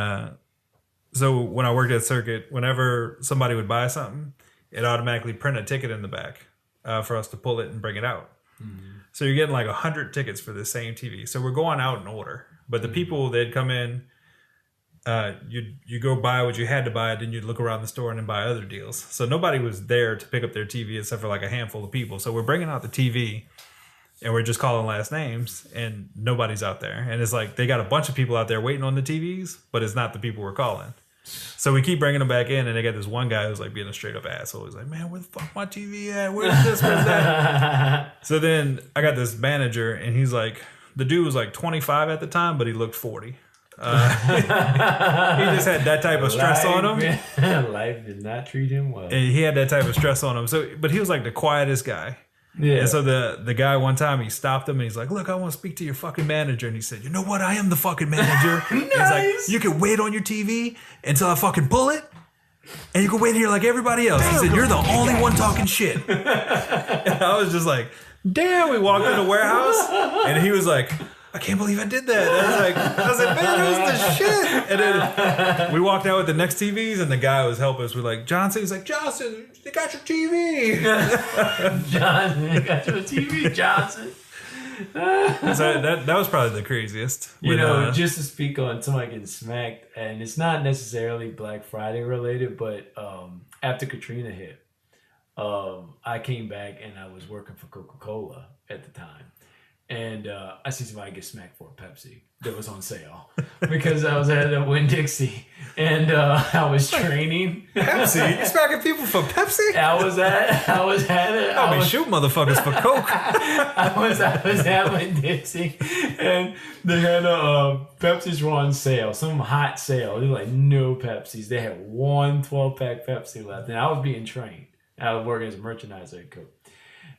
so when I worked at Circuit, whenever somebody would buy something, it automatically print a ticket in the back for us to pull it and bring it out. So you're getting like 100 tickets for the same TV. So we're going out in order. But the people, they'd come in, you go buy what you had to buy, then you'd look around the store and then buy other deals. So nobody was there to pick up their TV except for like a handful of people. So we're bringing out the TV and we're just calling last names and nobody's out there. And it's like they got a bunch of people out there waiting on the TVs, but it's not the people we're calling. So we keep bringing them back in, and they got this one guy who's like being a straight up asshole. He's like, man, where the fuck my TV at? Where's this? Where's that? So then I got this manager, and he's like, the dude was like 25 at the time, but he looked 40. He just had that type of stress on him. Life did not treat him well. And he had that type of stress on him. So, but he was like the quietest guy. Yeah. And so the guy one time he stopped him and he's like, look, I want to speak to your fucking manager. And he said, you know what? I am the fucking manager. Nice. He's like, you can wait on your TV until I fucking pull it. And you can wait here like everybody else. He said, you're the only one talking shit. And I was just like, damn, we walked in the warehouse and he was like, I can't believe I did that. I was like, man, it was the shit. And then we walked out with the next TVs, and the guy was helping us. We're like, Johnson. He's like, Johnson, they got your TV. Johnson, they got your TV, Johnson. So that was probably the craziest. You know, just to speak on somebody getting smacked, and it's not necessarily Black Friday related, but after Katrina hit, I came back and I was working for Coca-Cola at the time. And I see somebody get smacked for a Pepsi that was on sale because I was at a Winn-Dixie and I was training. Pepsi? You smacking people for Pepsi? I was shoot motherfuckers for Coke. I was at Winn-Dixie and they had Pepsis were on sale, some hot sale. They were like no Pepsis. They had one 12-pack Pepsi left, and I was being trained. I was working as a merchandiser at Coke,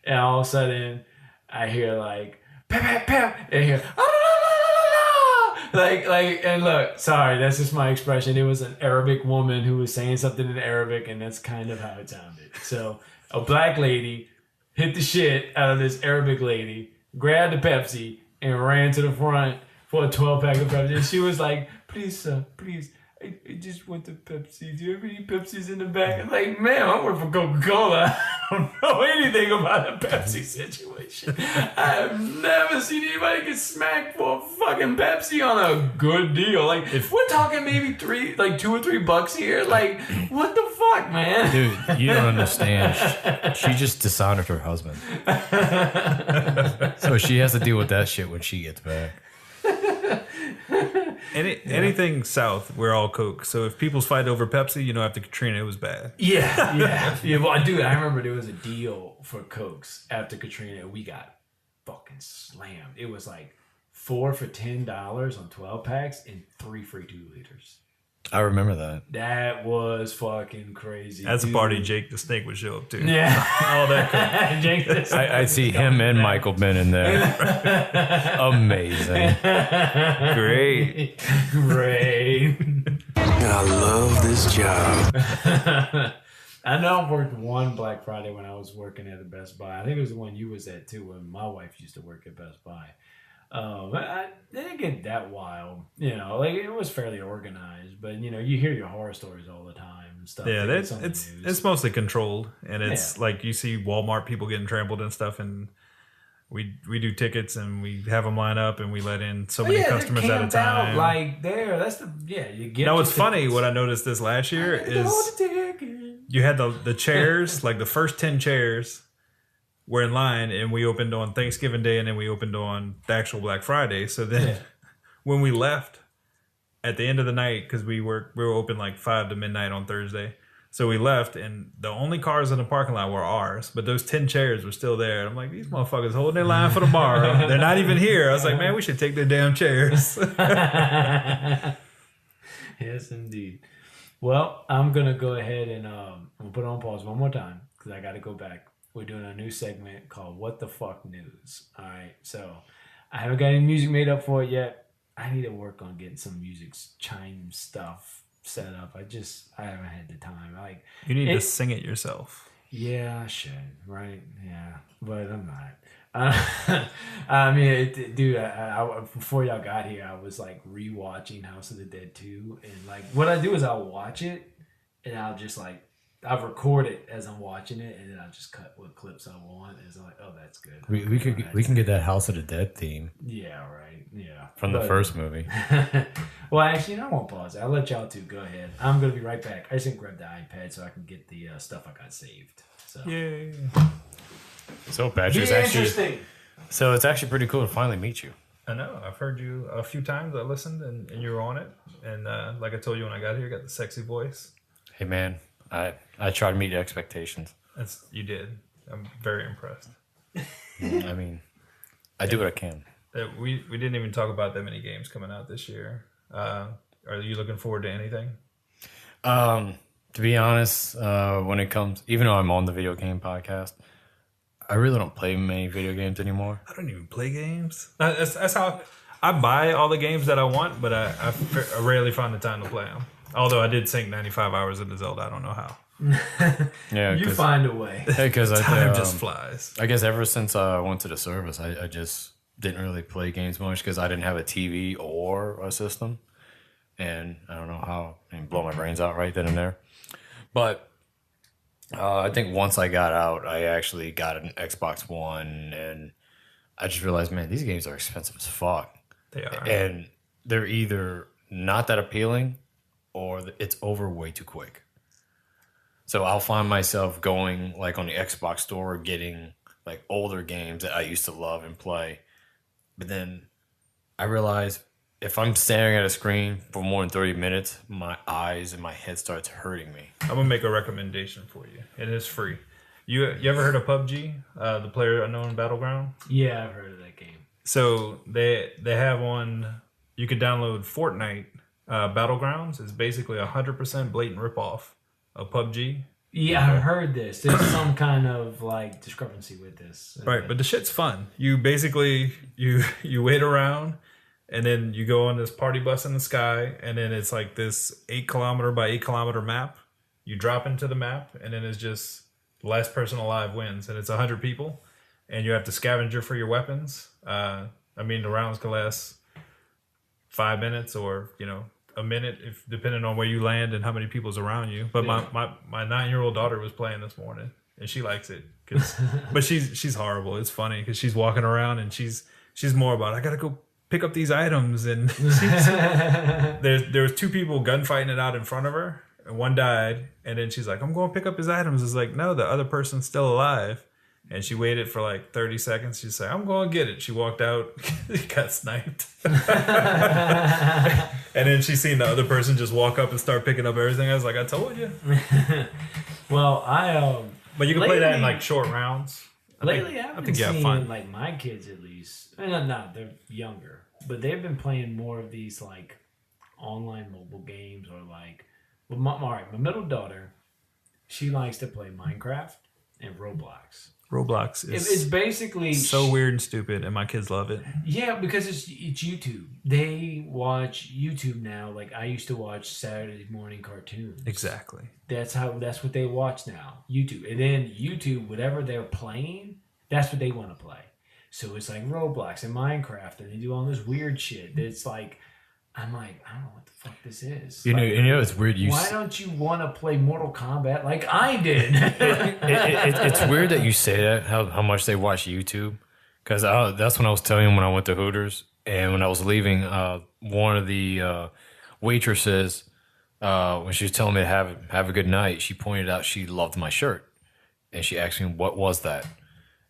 and all of a sudden I hear like. Pep, pep, pep, and here, like, and look, sorry, that's just my expression. It was an Arabic woman who was saying something in Arabic, and that's kind of how it sounded. So, a black lady hit the shit out of this Arabic lady, grabbed the Pepsi, and ran to the front for a 12-pack of Pepsi. And she was like, please, sir, please. I just want the Pepsi. Do you have any Pepsis in the back? I'm like, man, I work for Coca-Cola. I don't know anything about the Pepsi situation. I have never seen anybody get smacked for a fucking Pepsi on a good deal. Like, if we're talking maybe $2 or $3 here, like, what the fuck, man? Dude, you don't understand. She just dishonored her husband. So she has to deal with that shit when she gets back. Anything south, we're all Coke. So if people's fight over Pepsi, you know, after Katrina, it was bad. Yeah. Well, dude, I remember there was a deal for Cokes after Katrina. We got fucking slammed. It was like 4 for $10 on 12 packs and 3 for 2 liters. I remember that. That was fucking crazy. That's a party Jake the Snake would show up to. Yeah. All that. Jake the Snake. I'd see him and Michael Ben in there. Amazing. Great. I love this job. I know I worked one Black Friday when I was working at a Best Buy. I think it was the one you was at too when my wife used to work at Best Buy. It didn't get that wild, you know, like it was fairly organized, but you know, you hear your horror stories all the time. and stuff. Yeah, that that's gets on the news. it's mostly controlled, and it's like you see Walmart people getting trampled and stuff, and we do tickets and we have them line up and we let in so many customers at a time. Like that's you get. No, it's funny. What I noticed this last year is you had the chairs, like the first 10 chairs were in line, and we opened on Thanksgiving Day, and then we opened on the actual Black Friday. So then when we left at the end of the night, because we were open like 5 to midnight on Thursday. So we left, and the only cars in the parking lot were ours, but those 10 chairs were still there. And I'm like, these motherfuckers holding their line for tomorrow. They're not even here. I was like, man, we should take their damn chairs. Yes, indeed. Well, I'm going to go ahead and we'll put it on pause one more time because I got to go back. We're doing a new segment called What the Fuck News. All right. So I haven't got any music made up for it yet. I need to work on getting some music chime stuff set up. I haven't had the time. Like You need to sing it yourself. Yeah, I should. Right? Yeah. But I'm not. I mean, dude, I before y'all got here, I was like rewatching House of the Dead 2. And like what I do is I'll watch it and I'll just like, I'll record it as I'm watching it, and then I'll just cut what clips I want. And it's like, oh, that's good. We can get that House of the Dead theme. Yeah, right. Yeah. From the first movie. Well, actually, I won't pause. I'll let y'all two go ahead. I'm going to be right back. I just didn't grab the iPad so I can get the stuff I got saved. So. Yay. So, Patrick, interesting. So it's actually pretty cool to finally meet you. I know. I've heard you a few times. I listened, and you were on it. And like I told you when I got here, you got the sexy voice. Hey, man, I try to meet your expectations. You did. I'm very impressed. I mean, I do what I can. We didn't even talk about that many games coming out this year. Are you looking forward to anything? To be honest, when it comes, even though I'm on the video game podcast, I really don't play many video games anymore. I don't even play games. That's how I buy all the games that I want, but I rarely find the time to play them. Although I did sink 95 hours into Zelda. I don't know how. Yeah, you find a way. Because time just flies. I guess ever since I went to the service, I just didn't really play games much because I didn't have a TV or a system. And I don't know how, blow my brains out right then and there. But I think once I got out, I actually got an Xbox One, and I just realized, man, these games are expensive as fuck. They are. And they're either not that appealing or it's over way too quick. So I'll find myself going like on the Xbox store, getting like older games that I used to love and play. But then I realize if I'm staring at a screen for more than 30 minutes, my eyes and my head starts hurting me. I'm going to make a recommendation for you. It is free. You ever heard of PUBG, the Player Unknown Battleground? Yeah, I've heard of that game. So they have one, you could download Fortnite Battlegrounds. It's basically 100% blatant ripoff of PUBG. Yeah, I've heard this. There's some kind of like discrepancy with this. Right, but the shit's fun. You basically, you wait around, and then you go on this party bus in the sky, and then it's like this 8 kilometer by 8 kilometer map. You drop into the map, and then it's just the last person alive wins, and it's 100 people, and you have to scavenger for your weapons. I mean, the rounds can last 5 minutes or, a minute, if depending on where you land and how many people's around you. But my 9-year-old daughter was playing this morning, and she likes it. But she's horrible. It's funny because she's walking around and she's more about, I gotta go pick up these items. And there was 2 people gunfighting it out in front of her, and one died. And then she's like, I'm going to pick up his items. It's like, no, the other person's still alive. And she waited for like 30 seconds. She said, I'm going to get it. She walked out, got sniped. And then she seen the other person just walk up and start picking up everything. I was like, I told you. Well, but you can play that in like short rounds. I've been seeing like my kids at least. No, they're younger, but they've been playing more of these like online mobile games or like. Well, my middle daughter, she likes to play Minecraft and Roblox. Roblox is it's basically so weird and stupid, and my kids love it. Yeah, because it's YouTube. They watch YouTube now. Like I used to watch Saturday morning cartoons. Exactly. That's what they watch now. YouTube, and then YouTube, whatever they're playing, that's what they want to play. So it's like Roblox and Minecraft, and they do all this weird shit. It's like I'm like, I don't know what the fuck this is. You know, it's weird. Why don't you want to play Mortal Kombat like I did? It's weird that you say that, how much they watch YouTube. Because that's when I was telling him when I went to Hooters. And when I was leaving, one of the waitresses, when she was telling me to have a good night, she pointed out she loved my shirt. And she asked me, what was that?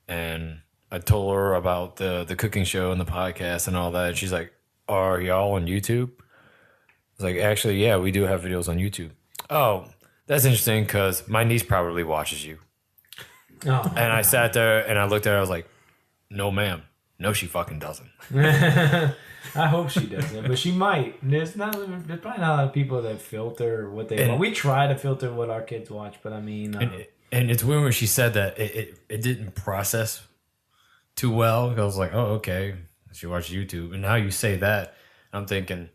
And I told her about the cooking show and the podcast and all that. And she's like, are y'all on YouTube? I was like, actually, yeah, we do have videos on YouTube. Oh, that's interesting because my niece probably watches you. Oh, and I sat there and I looked at her. I was like, no, ma'am. No, she fucking doesn't. I hope she doesn't, but she might. There's probably not a lot of people that filter what they want. We try to filter what our kids watch, but I mean... And it's weird when she said that it didn't process too well. I was like, oh, okay. She watched YouTube. And now you say that, I'm thinking,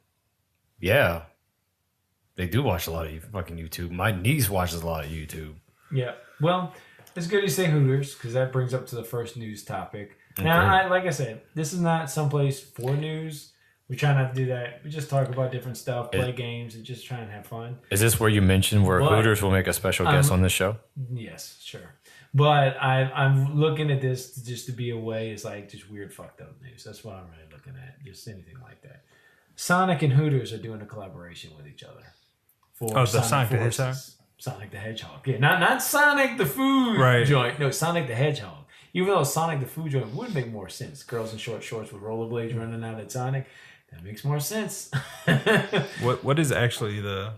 yeah, they do watch a lot of fucking YouTube. My niece watches a lot of YouTube. Yeah. Well, it's good you say Hooters because that brings up to the first news topic. Now, like I said, this is not someplace for news. We try not to do that. We just talk about different stuff, play games, and just try and have fun. Is this where you mentioned where Hooters will make a special guest on this show? Yes, sure. But I'm looking at this just to be a way. It's like just weird fucked up news. That's what I'm really looking at. Just anything like that. Sonic and Hooters are doing a collaboration with each other. For the Sonic the Hedgehog? Sonic the Hedgehog. Yeah, not Sonic the food joint. No, Sonic the Hedgehog. Even though Sonic the food joint would make more sense. Girls in short shorts with rollerblades running out at Sonic. That makes more sense. What is actually the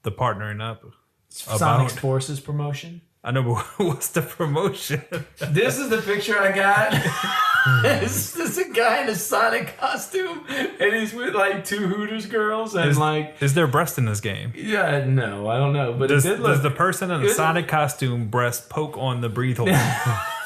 partnering up? Sonic's Forces promotion. I know, but what's the promotion? This is the picture I got. This is a guy in a Sonic costume, and he's with like two Hooters girls, and is there breast in this game? Yeah, no, I don't know, but does the person in the Sonic costume breast poke on the breathe hole?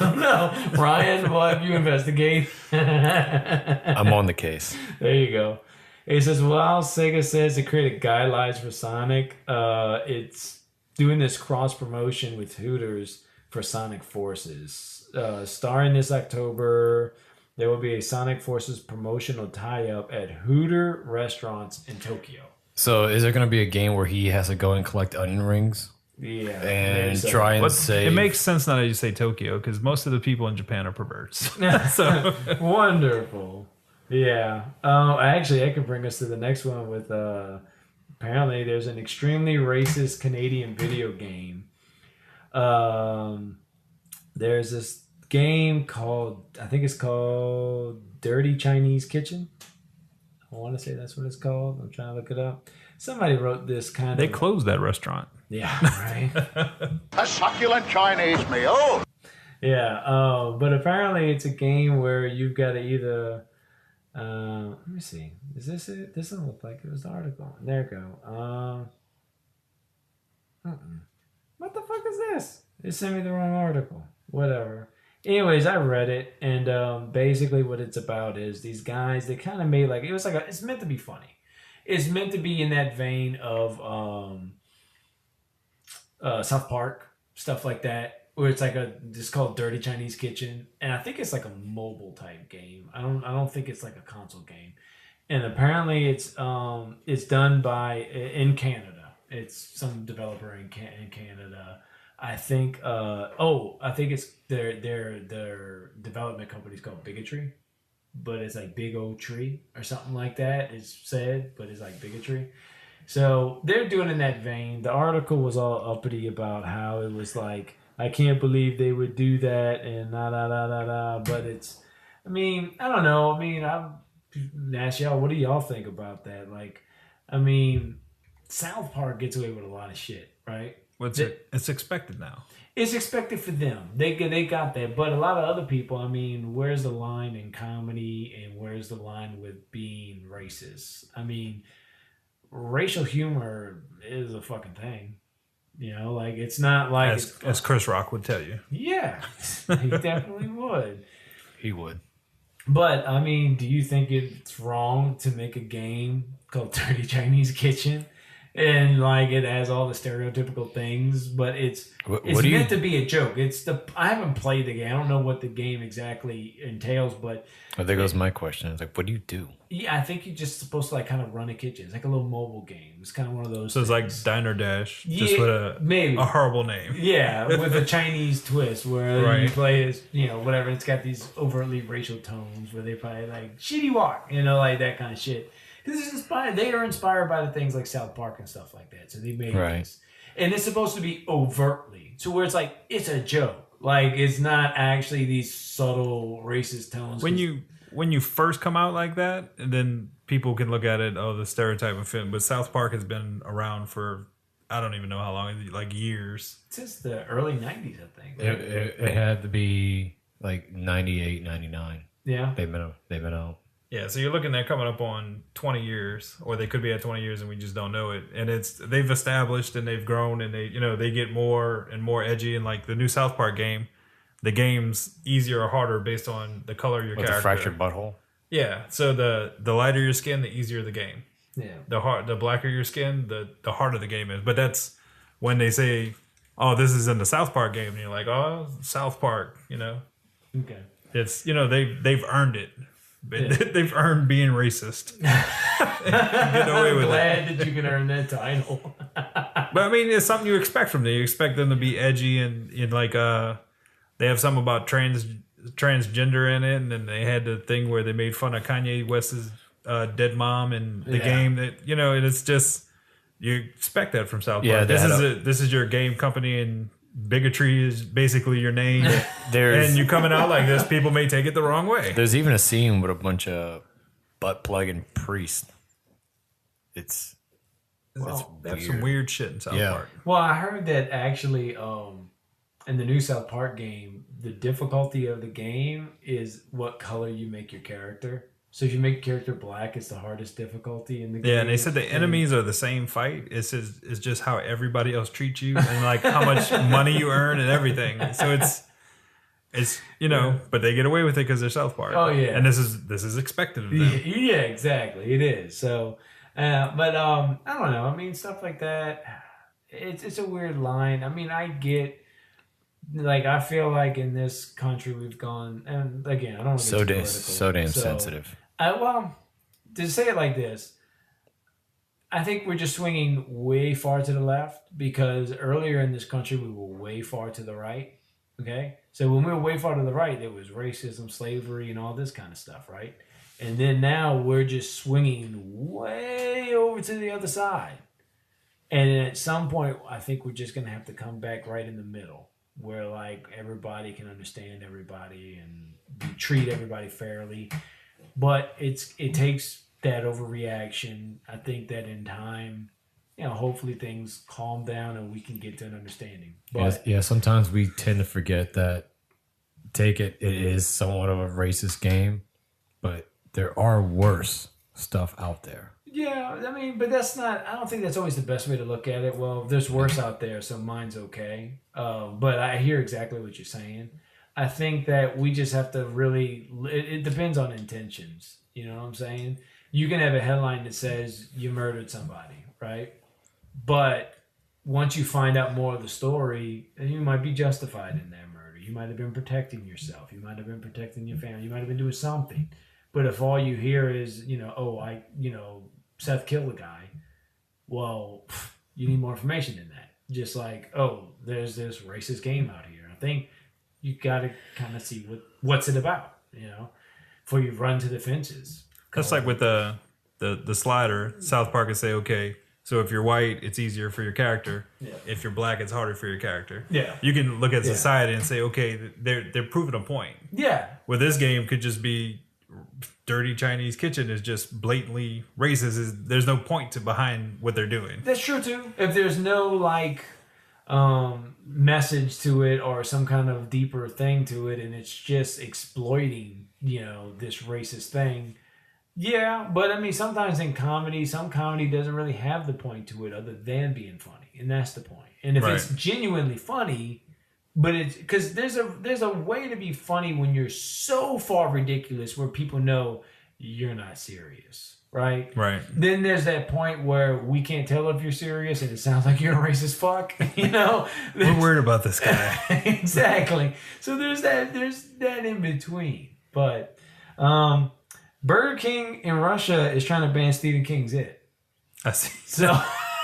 No, Ryan, we'll have you investigate. I'm on the case. There you go. It says, while Sega says it created guidelines for Sonic, it's doing this cross promotion with Hooters for Sonic Forces. Starring this October, there will be a Sonic Forces promotional tie-up at Hooter restaurants in Tokyo. So is there going to be a game where he has to go and collect onion rings? Yeah. And try and save... It makes sense now that you say Tokyo, because most of the people in Japan are perverts. So wonderful. Yeah. Actually, I could bring us to the next one with... apparently, there's an extremely racist Canadian video game. There's this game called, I think it's called Dirty Chinese Kitchen. I want to say that's what it's called. I'm trying to look it up. Somebody wrote this kind They closed that restaurant. Yeah, right. A succulent Chinese meal. Yeah, but apparently it's a game where you've got to either... let me see. Is this it? This doesn't look like it was the article. There you go. What the fuck is this? It sent me the wrong article. Whatever. Anyways, I read it, and basically what it's about is these guys, they kind of made like, it was like, it's meant to be funny. It's meant to be in that vein of South Park, stuff like that, where it's like it's called Dirty Chinese Kitchen, and I think it's like a mobile type game. I don't think it's like a console game. And apparently it's done by in Canada. It's some developer in Canada. I think I think it's their development company's called Bigotry, but it's like Big O Tree or something like that. It's said, but it's like Bigotry. So they're doing in that vein. The article was all uppity about how it was like, I can't believe they would do that and but it's, I mean, I don't know. I mean, I'll ask y'all, what do y'all think about that? Like, I mean, South Park gets away with a lot of shit, right? It's expected now. It's expected for them. They got that. But a lot of other people, I mean, where's the line in comedy and where's the line with being racist? I mean, racial humor is a fucking thing. You know, like, it's not like... As Chris Rock would tell you. Yeah, he definitely would. He would. But, I mean, do you think it's wrong to make a game called Dirty Chinese Kitchen And like it has all the stereotypical things, but it's meant to be a joke. I haven't played the game. I don't know what the game exactly entails, but there goes my question. It's like, what do you do? Yeah, I think you're just supposed to like kind of run a kitchen. It's like a little mobile game. It's kind of one of those. So it's like Diner Dash, just with a horrible name. Yeah, with a Chinese twist where you play as whatever. It's got these overtly racial tones where they play like shitty walk, like that kind of shit. Because it's inspired. They are inspired by the things like South Park and stuff like that. So they made this, and it's supposed to be overtly, so where it's like it's a joke. Like it's not actually these subtle racist tones. When you first come out like that, and then people can look at it, the stereotype of film. But South Park has been around for I don't even know how long, like years. Since the early 90s, I think. It had to be like 98, 99. Yeah. They've been out. Yeah, so you're looking at coming up on 20 years, or they could be at 20 years and we just don't know it. And they've established and they've grown and they get more and more edgy. And like the new South Park game, the game's easier or harder based on the color of your character. The fractured butthole. Yeah, so the lighter your skin, the easier the game. Yeah. The blacker your skin, the harder the game is. But that's when they say, "Oh, this is in the South Park game," and you're like, "Oh, South Park," Okay. It's they've earned it. Yeah. They've earned being racist. Get away with glad that you can earn that title. But I mean, it's something you expect from them. You expect them to be edgy and like they have something about transgender in it, and then they had the thing where they made fun of Kanye West's dead mom in the game. That and it's just you expect that from South Park. Yeah, this is your game company, and bigotry is basically your name. And you coming out like this, people may take it the wrong way. There's even a scene with a bunch of butt plugging priests. It's that's some weird shit in South Park. Well, I heard that actually in the new South Park game, the difficulty of the game is what color you make your character. So if you make your character black, it's the hardest difficulty in the game. Yeah, and they said the enemies are the same fight. It's just how everybody else treats you and like how much money you earn and everything. So it's but they get away with it because they're South Park. Oh yeah, and this is expected of them. Yeah, exactly. It is. So, but I don't know. I mean, stuff like that. It's a weird line. I mean, I get. Like I feel like in this country we've gone, and again I don't want to get so damn sensitive. Well, to say it like this, I think we're just swinging way far to the left because earlier in this country we were way far to the right. Okay, so when we were way far to the right, there was racism, slavery, and all this kind of stuff, right? And then now we're just swinging way over to the other side, and at some point I think we're just gonna have to come back right in the middle, where like everybody can understand everybody and treat everybody fairly. But it takes that overreaction. I think that in time, hopefully things calm down and we can get to an understanding. But sometimes we tend to forget that it is somewhat of a racist game, but there are worse stuff out there. Yeah, I mean, but that's not. I don't think that's always the best way to look at it. Well, there's worse out there, so mine's okay. But I hear exactly what you're saying. I think that we just have to really. It depends on intentions. You know what I'm saying? You can have a headline that says you murdered somebody, right? But once you find out more of the story, you might be justified in that murder. You might have been protecting yourself. You might have been protecting your family. You might have been doing something. But if all you hear is, Seth killed a guy, well, you need more information than that. Just like, there's this racist game out here. I think you got to kind of see what's it about, before you run to the fences. That's like with the slider. South Park would say, okay, so if you're white, it's easier for your character. Yeah. If you're black, it's harder for your character. Yeah. You can look at society and say, okay, they're proving a point. Yeah. Where this game could just be dirty Chinese kitchen is just blatantly racist. There's no point behind what they're doing. That's true too. If there's no message to it or some kind of deeper thing to it, and it's just exploiting, this racist thing. Yeah, but I mean, sometimes in comedy, some comedy doesn't really have the point to it other than being funny, and that's the point. And if it's genuinely funny. But it's because there's a way to be funny when you're so far ridiculous where people know you're not serious. right? Right. Then there's that point where we can't tell if you're serious and it sounds like you're a racist fuck. We're worried about this guy. Exactly. So there's that in between. But Burger King in Russia is trying to ban Stephen King's It. I see. So,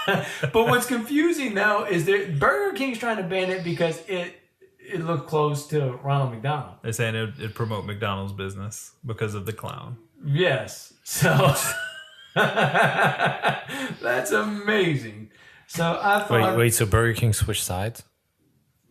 but what's confusing though is that Burger King's trying to ban it because it looked close to Ronald McDonald. They're saying it'd promote McDonald's business because of the clown. Yes. So that's amazing. So I thought. Wait. So Burger King switched sides?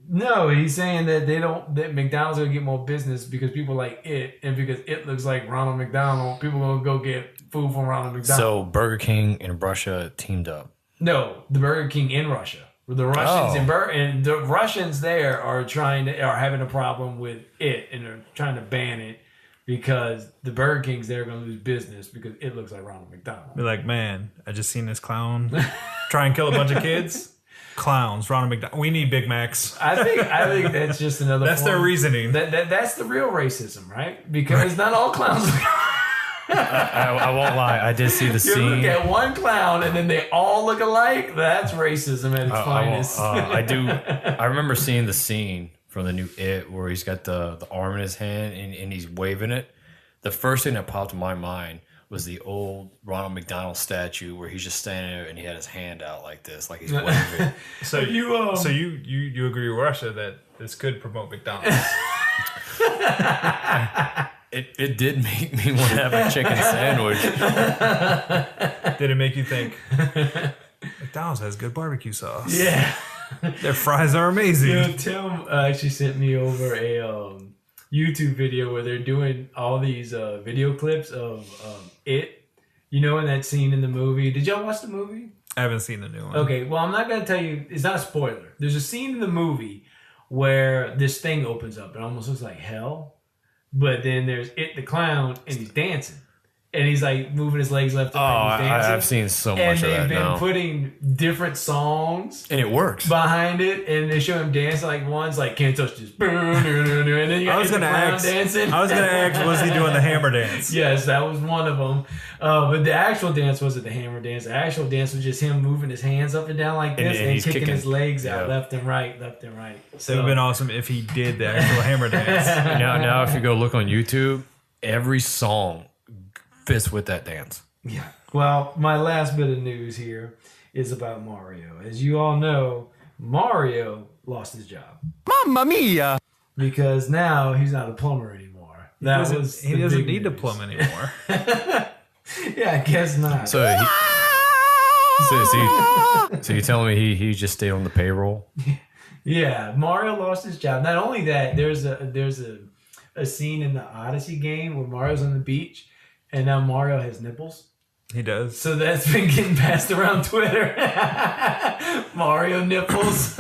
No, he's saying that that McDonald's gonna get more business because people like it, and because it looks like Ronald McDonald, people gonna go get food from Ronald McDonald. So Burger King and Russia teamed up. No, the Burger King in Russia. The Russians and the Russians there are having a problem with it, and they're trying to ban it because the Burger Kings there are going to lose business because it looks like Ronald McDonald. Be like, man, I just seen this clown try and kill a bunch of kids. Clowns, Ronald McDonald. We need Big Macs. I think that's just another. That's their reasoning. That's the real racism, right? Because not all clowns. I won't lie. I did see the scene. You look at one clown and then they all look alike. That's racism at its finest. I remember seeing the scene from the new It where he's got the arm in his hand and he's waving it. The first thing that popped in my mind was the old Ronald McDonald statue where he's just standing there and he had his hand out like this, like he's waving. So you agree with Russia that this could promote McDonald's? It did make me want to have a chicken sandwich. Did it make you think McDonald's has good barbecue sauce? Yeah. Their fries are amazing. Tim actually sent me over a YouTube video where they're doing all these video clips of It. You know, in that scene in the movie. Did y'all watch the movie? I haven't seen the new one. Okay, well, I'm not going to tell you. It's not a spoiler. There's a scene in the movie where this thing opens up. It almost looks like hell. But then there's It the clown, and he's dancing. And he's like moving his legs left and right. He's dancing. I've seen so much and of that they've been now. putting different songs And it works. behind it, and they show him dancing. Like one's like "Can't Touch This," and then you got I was the gonna clown ask. dancing. I was gonna ask, was he doing the hammer dance? Yes, that was one of them. But the actual dance wasn't the hammer dance. The actual dance was just him moving his hands up and down like this and he's kicking kicking. his legs out Yeah. left and right, left and right. It So would have been awesome if he did the actual hammer dance. Now, if you go look on YouTube, every song fits with that dance. yeah. Well, my last bit of news here is about Mario. As you all know, Mario lost his job. Mamma mia! Because now he's not a plumber anymore. He doesn't need to plumb anymore. Yeah, I guess not. So you're telling me he just stayed on the payroll? Yeah, Mario lost his job. Not only that, there's a scene in the Odyssey game where Mario's on the beach, and now Mario has nipples. He does. So that's been getting passed around Twitter. Mario nipples,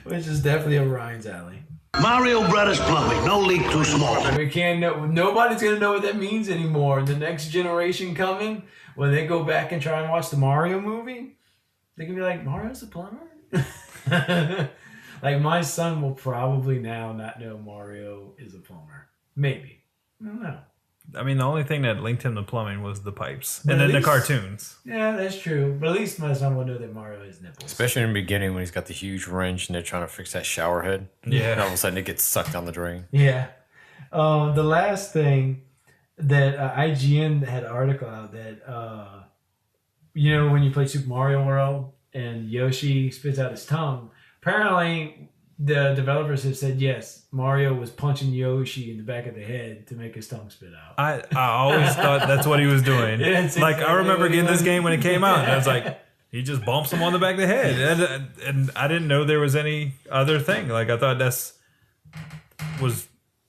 which is definitely a Ryan's alley. Mario Brothers Plumbing, no leak too small. Nobody's gonna know what that means anymore. The next generation coming, when they go back and try and watch the Mario movie, they can be like, Mario's a plumber? Like, my son will probably now not know Mario is a plumber. Maybe. I don't know. I mean, the only thing that linked him to plumbing was the pipes. But And at then the least- cartoons. Yeah, that's true. But at least my son will know that Mario has nipples. Especially in the beginning when he's got the huge wrench and they're trying to fix that shower head. Yeah. And all of a sudden it gets sucked down the drain. Yeah. The last thing that IGN had an article out that, you know, when you play Super Mario World and Yoshi spits out his tongue, apparently the developers have said, yes, Mario was punching Yoshi in the back of the head to make his tongue spit out. I always thought that's what he was doing. Yeah, it's like, exactly I remember what he getting this was. game when it came out, and I was like, he just bumps him on the back of the head. And I didn't know there was any other thing. Like, I thought was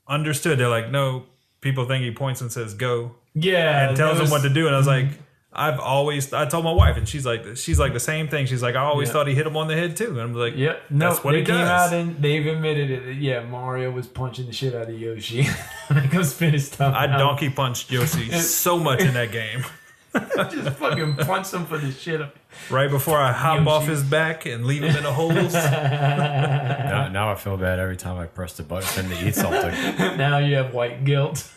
understood. They're like, no, people think he points and says go Yeah. and tells them what to do. And I was like, I told my wife, and she's like the same thing. She's like, I always thought he hit him on the head too. And I'm like, Yep. No, that's what they he came does. out and they've admitted it. Yeah, Mario was punching the shit out of Yoshi. Make him spit his tongue I out. donkey punched Yoshi so much in that game. Just fucking punch him for the shit up. Right before I hop off his back and leave him in the holes. Now I feel bad every time I press the button to eat something. Now you have white guilt.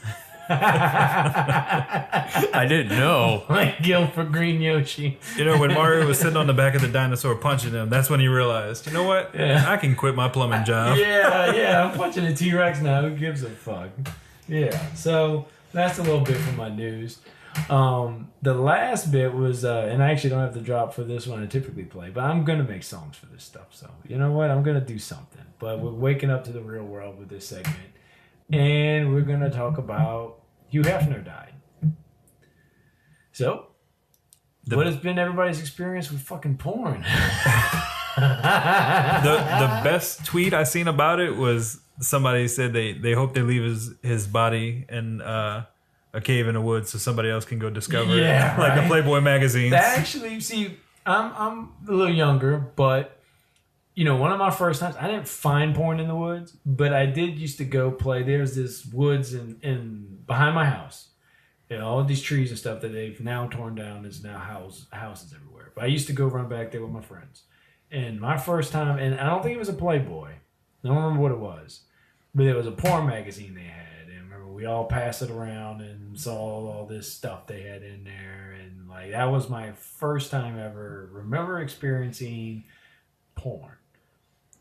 I didn't know. Like Gil for Green Yoshi. You know, when Mario was sitting on the back of the dinosaur punching him, that's when he realized, you know what? Yeah. I can quit my plumbing job. Yeah, I'm punching a T-Rex now. Who gives a fuck? Yeah, so that's a little bit from my news. The last bit was, and I actually don't have the drop for this one I typically play, but I'm going to make songs for this stuff. So, you know what? I'm going to do something. But we're waking up to the real world with this segment. And we're going to talk about Hugh Hefner died. So, what has been everybody's experience with fucking porn? The best tweet I seen about it was somebody said they hope they leave his body in a cave in the woods so somebody else can go discover it. Like the Playboy magazines. That actually, see, I'm a little younger, but you know, one of my first times, I didn't find porn in the woods, but I did used to go play. There's this woods in behind my house. You know, all these trees and stuff that they've now torn down is now houses everywhere. But I used to go run back there with my friends. And my first time, and I don't think it was a Playboy. I don't remember what it was. But it was a porn magazine they had. And remember, we all passed it around and saw all this stuff they had in there. And like, that was my first time ever remember experiencing porn.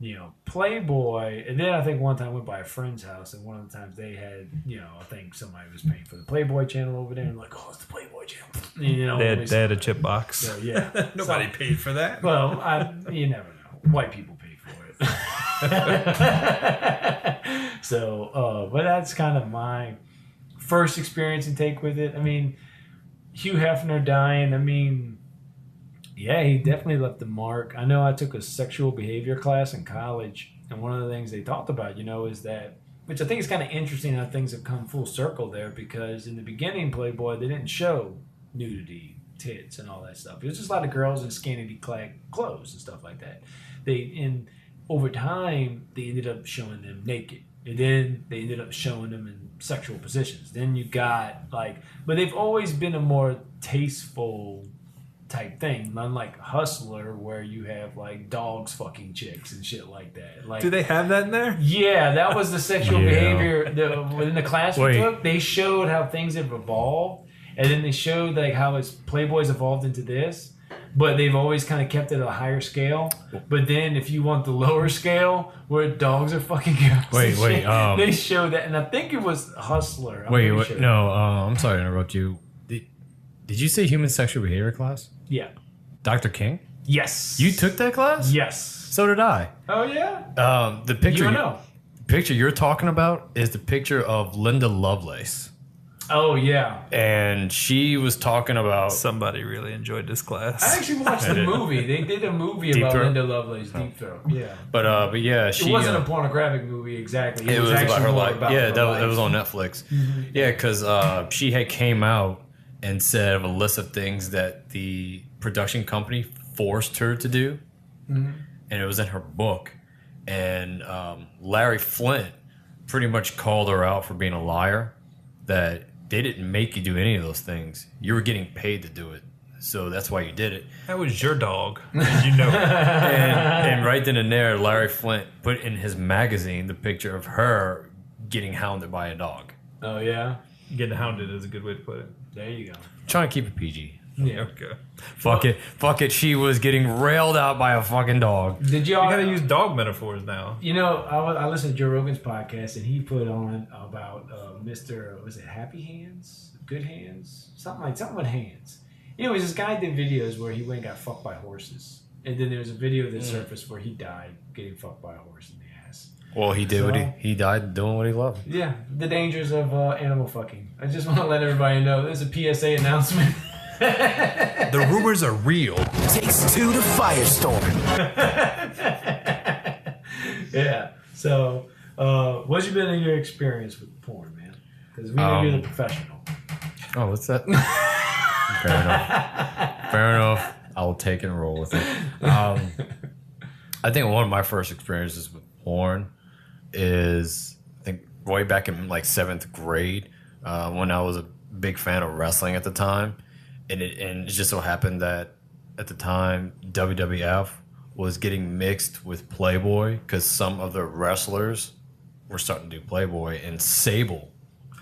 You know, Playboy, and then I think one time I went by a friend's house, and one of the times they had, you know, I think somebody was paying for the Playboy channel over there, and like, oh, it's the Playboy channel. You know, they had a chip box. So, yeah. Nobody paid for that. Well, you never know. White people pay for it. So, but that's kind of my first experience and take with it. I mean, Hugh Hefner dying, I mean, yeah, he definitely left a mark. I know I took a sexual behavior class in college, and one of the things they talked about, you know, is that, which I think is kind of interesting how things have come full circle there, because in the beginning, Playboy, they didn't show nudity, tits, and all that stuff. It was just a lot of girls in scantily clad clothes and stuff like that. Over time, they ended up showing them naked. And then they ended up showing them in sexual positions. Then you got, like, but they've always been a more tasteful type thing, unlike Hustler, where you have like dogs fucking chicks and shit like that. Like, do they have that in there? Yeah, that was the sexual behavior within the class we took. They showed how things have evolved, and then they showed like how it's Playboy's evolved into this, but they've always kind of kept it at a higher scale. But then if you want the lower scale where dogs are fucking girls, they show that, and I think it was Hustler. Sure. No, I'm sorry to interrupt you. Did you say human sexual behavior class? Yeah. Dr. King? Yes. You took that class? Yes. So did I. Oh, yeah? The picture the picture you're talking about is the picture of Linda Lovelace. Oh, yeah. And she was talking about... Somebody really enjoyed this class. I actually watched the movie. They did a movie Deep about Throat? Linda Lovelace, Deep Throat. Yeah. But yeah, she... It wasn't a pornographic movie, exactly. It was actually about her more life. about Yeah, her that life. was on Netflix. Mm-hmm. Yeah, because she had came out and said of a list of things that the production company forced her to do. Mm-hmm. And it was in her book. And Larry Flint pretty much called her out for being a liar, that they didn't make you do any of those things. You were getting paid to do it. So that's why you did it. That was your dog. And you know it. And right then and there, Larry Flint put in his magazine the picture of her getting hounded by a dog. Oh, yeah? Getting hounded is a good way to put it. There you go. Trying to keep it PG. Yeah, okay. Fuck it. She was getting railed out by a fucking dog. Did y'all... You gotta use dog metaphors now. You know, I listened to Joe Rogan's podcast, and he put on about Mr. Was it Happy Hands? Good Hands? Something with hands. Anyways, this guy did videos where he went and got fucked by horses. And then there was a video that surfaced where he died getting fucked by a horse in the ass. Well, he did he died doing what he loved. Yeah, the dangers of animal fucking. I just want to let everybody know there's a PSA announcement. The rumors are real. Takes two to firestorm. Yeah. So, what's been your experience with porn, man? Because we know you're the professional. Oh, what's that? Fair enough. I'll take it and roll with it. I think one of my first experiences with porn is, I think, way back in like 7th grade, when I was a big fan of wrestling at the time. And it just so happened that at the time, WWF was getting mixed with Playboy because some of the wrestlers were starting to do Playboy, and Sable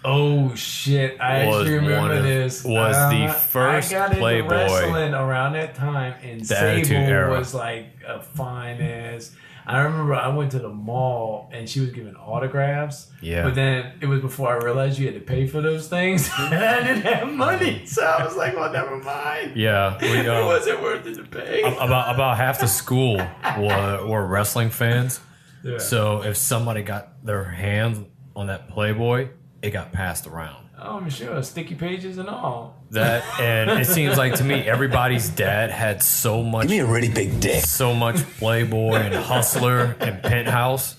Oh shit! I Was actually remember one of- this. was the first I got into Playboy. wrestling around that time, and The Attitude Sable Era. was like a fine ass. I remember I went to the mall and she was giving autographs. Yeah. But then it was before I realized you had to pay for those things, and I didn't have money, so I was like, "Well, never mind." Yeah, It wasn't worth it to pay. about half the school were wrestling fans. Yeah. So if somebody got their hands on that Playboy, it got passed around. Oh, I'm sure sticky pages and all. That and it seems like to me everybody's dad had so much. Give me a really big dick. So much Playboy and Hustler and Penthouse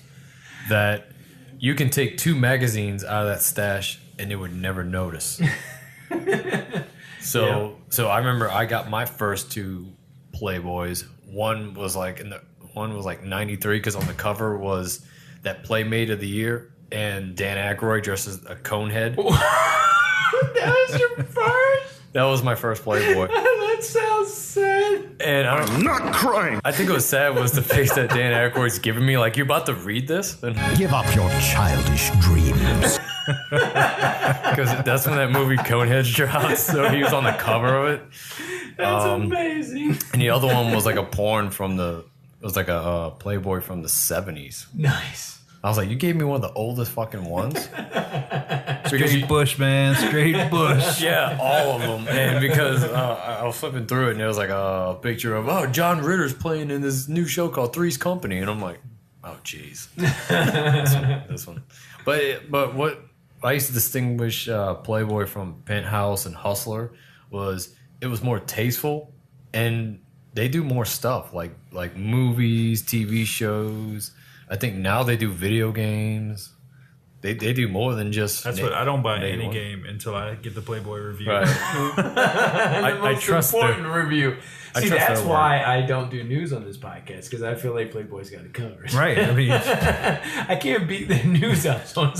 that you can take 2 magazines out of that stash and they would never notice. So I remember I got my first 2 Playboys. One was like 93 because on the cover was that Playmate of the Year and Dan Aykroyd dressed as a conehead. That was your first? That was my first Playboy. That sounds sad. And I'm not crying. I think what was sad was the face that Dan Aykroyd's giving me. Like, you about to read this? Give up your childish dreams. Because that's when that movie Coneheads dropped. So he was on the cover of it. That's amazing. And the other one was like a porn from it was like a Playboy from the 70s. Nice. I was like, you gave me one of the oldest fucking ones? Straight bush, man. Straight bush. Yeah, all of them. And because I was flipping through it and it was like a picture of, John Ritter's playing in this new show called Three's Company. And I'm like, oh, jeez. This one. But what I used to distinguish Playboy from Penthouse and Hustler was it was more tasteful and they do more stuff like movies, TV shows. I think now they do video games. They do more than just. That's what I don't buy any one. game until I get the Playboy review. Right. I trust important their review. See, trust that's their why I don't do news on this podcast because I feel like Playboy's got it covered. Right. I mean, I can't beat the news out on.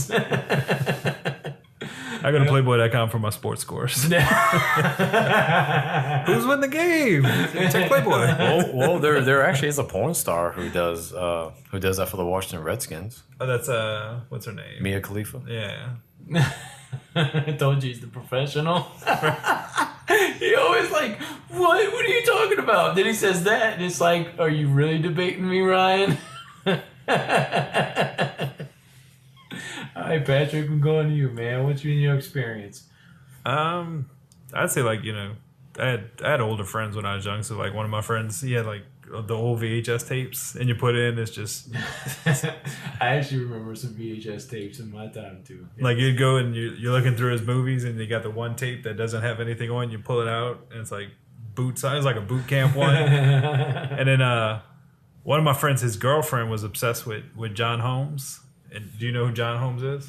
I go to Playboy.com for my sports scores. Who's win the game? Take Playboy. well, there actually is a porn star who does that for the Washington Redskins. Oh, that's what's her name? Mia Khalifa. Yeah. I told you he's the professional. He always like, what are you talking about? Then he says that, and it's like, are you really debating me, Ryan? All right, Patrick, we're going to you, man. What's been your experience? I'd say like I had older friends when I was young, so like one of my friends, he had like the old VHS tapes, and you put it in, it's just I actually remember some VHS tapes in my time too. like you'd go and you're looking through his movies, and you got the one tape that doesn't have anything on. You pull it out, and it's like boot size, like a boot camp one. And then one of my friends, his girlfriend was obsessed with John Holmes. And do you know who John Holmes is?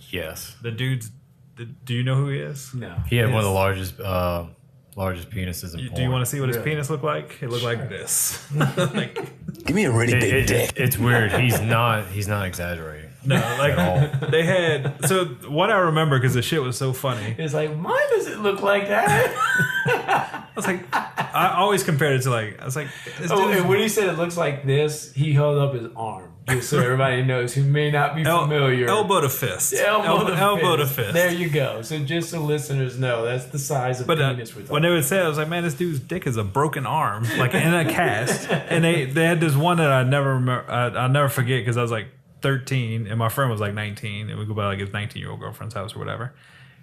Yes. The dude's. Do you know who he is? No. He had one of the largest penises in porn. Do you want to see what his penis looked like? It looked like this. Like, Give me a really big dick. It's weird. He's not exaggerating. no, like they had. So what I remember, because the shit was so funny. It's like, why does it look like that? I was like, I always compared it to like, I was like, this Oh, dude's- and when he said it looks like this, he held up his arm. Just so everybody knows who may not be familiar. elbow to fist. Elbow to fist. There you go. So just so listeners know, that's the size of penis we're talking when they would say it, I was like, man, this dude's dick is a broken arm, like in a cast. And they had this one that I never remember. I'll never forget because I was like 13 and my friend was like 19, and we go by like his 19-year-old girlfriend's house or whatever.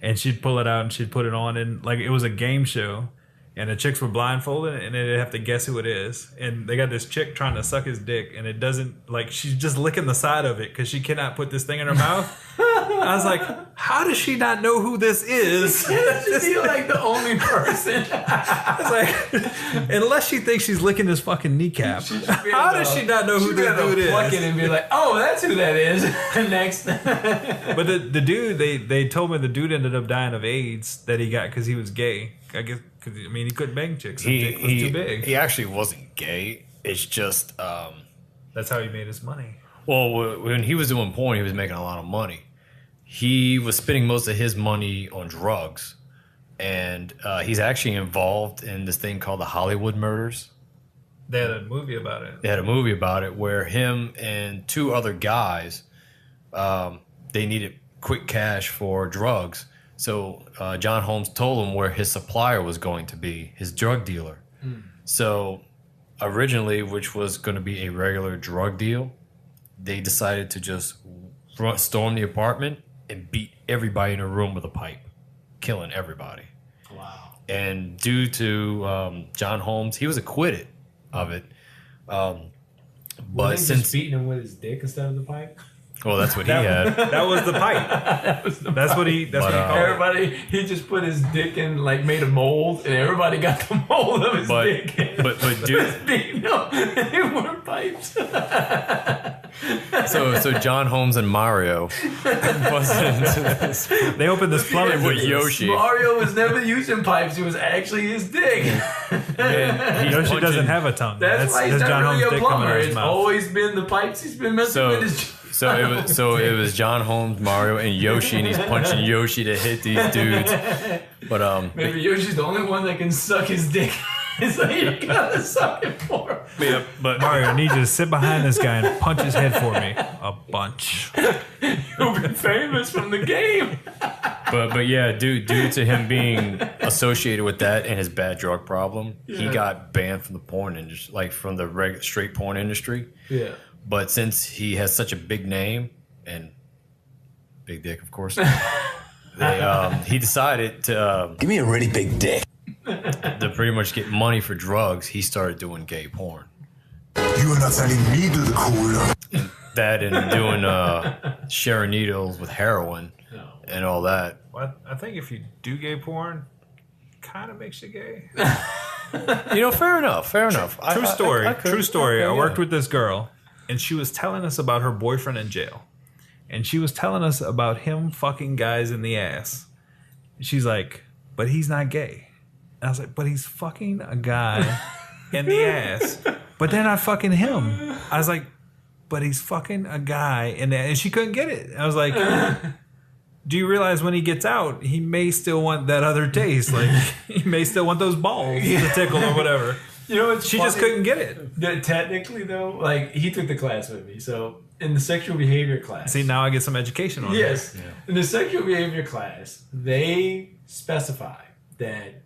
And she'd pull it out and she'd put it on, and like it was a game show. And the chicks were blindfolded, and they'd have to guess who it is. And they got this chick trying to suck his dick, and it doesn't, like, she's just licking the side of it because she cannot put this thing in her mouth. I was like, how does she not know who this is? She'd be like the only person. It's like, unless she thinks she's licking his fucking kneecap, how does she not know who this dude Pluck it is? and be like, oh, that's who that is. Next. But the dude, they told me the dude ended up dying of AIDS that he got because he was gay. I guess, because, I mean, he couldn't bang chicks. His dick was too big. He actually wasn't gay. It's just, That's how he made his money. well, when he was doing porn, he was making a lot of money. He was spending most of his money on drugs. And he's actually involved in this thing called the Hollywood Murders. They had a movie about it. They had a movie about it where him and 2 other guys, they needed quick cash for drugs. So John Holmes told him where his supplier was going to be, his drug dealer. So originally, which was going to be a regular drug deal, they decided to just storm the apartment and beat everybody in a room with a pipe, killing everybody. Wow. And due to John Holmes, he was acquitted of it. But since just beating him with his dick instead of the pipe. Well, that's what he had. That was the pipe. That's what he called it. Everybody, he just put his dick in, like, made a mold, and everybody got the mold of his dick. But dude, they weren't pipes. so John Holmes and Mario busted into this. They opened this plumbing with business. Yoshi. Mario was never using pipes; it was actually his dick. Yoshi doesn't have a tongue. That's why he's that's not John really Holmes' a dick coming plumber. out of his It's mouth. always been the pipes he's been messing with his. So it was John Holmes, Mario, and Yoshi, and he's punching Yoshi to hit these dudes. But maybe Yoshi's the only one that can suck his dick. It's like you gotta suck it for him. yeah, but Mario, I need you to sit behind this guy and punch his head for me. A bunch. You'll be famous from the game. But yeah, due to him being associated with that and his bad drug problem, he got banned from the porn industry, like from the straight porn industry. Yeah. But since he has such a big name and big dick, of course, he decided to Give me a really big dick. to pretty much get money for drugs. He started doing gay porn. You are not selling me to the cooler. That and doing sharing needles with heroin and all that. Well, I think if you do gay porn, kind of makes you gay. Fair enough. True story. True story. Okay, I worked with this girl, and she was telling us about her boyfriend in jail. And she was telling us about him fucking guys in the ass. She's like, but he's not gay. And I was like, but he's fucking a guy in the ass. But they're not fucking him. I was like, but he's fucking a guy in the ass. And she couldn't get it. I was like, do you realize when he gets out, he may still want that other taste? Like, he may still want those balls to tickle or whatever. You know what? She just couldn't get it. That technically, though, like, he took the class with me. So, in the sexual behavior class. See, now I get some education on yes. it. Yeah. In the sexual behavior class, they specify that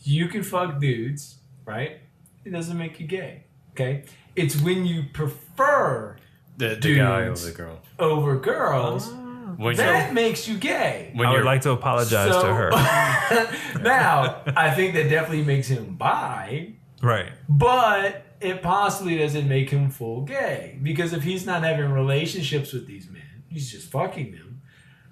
you can fuck dudes, right? It doesn't make you gay. Okay? It's when you prefer The dudes guy over the girl. over girls that makes you gay. I would like to apologize to her. Now, I think that definitely makes him bi. Right. But it possibly doesn't make him full gay. Because if he's not having relationships with these men, he's just fucking them.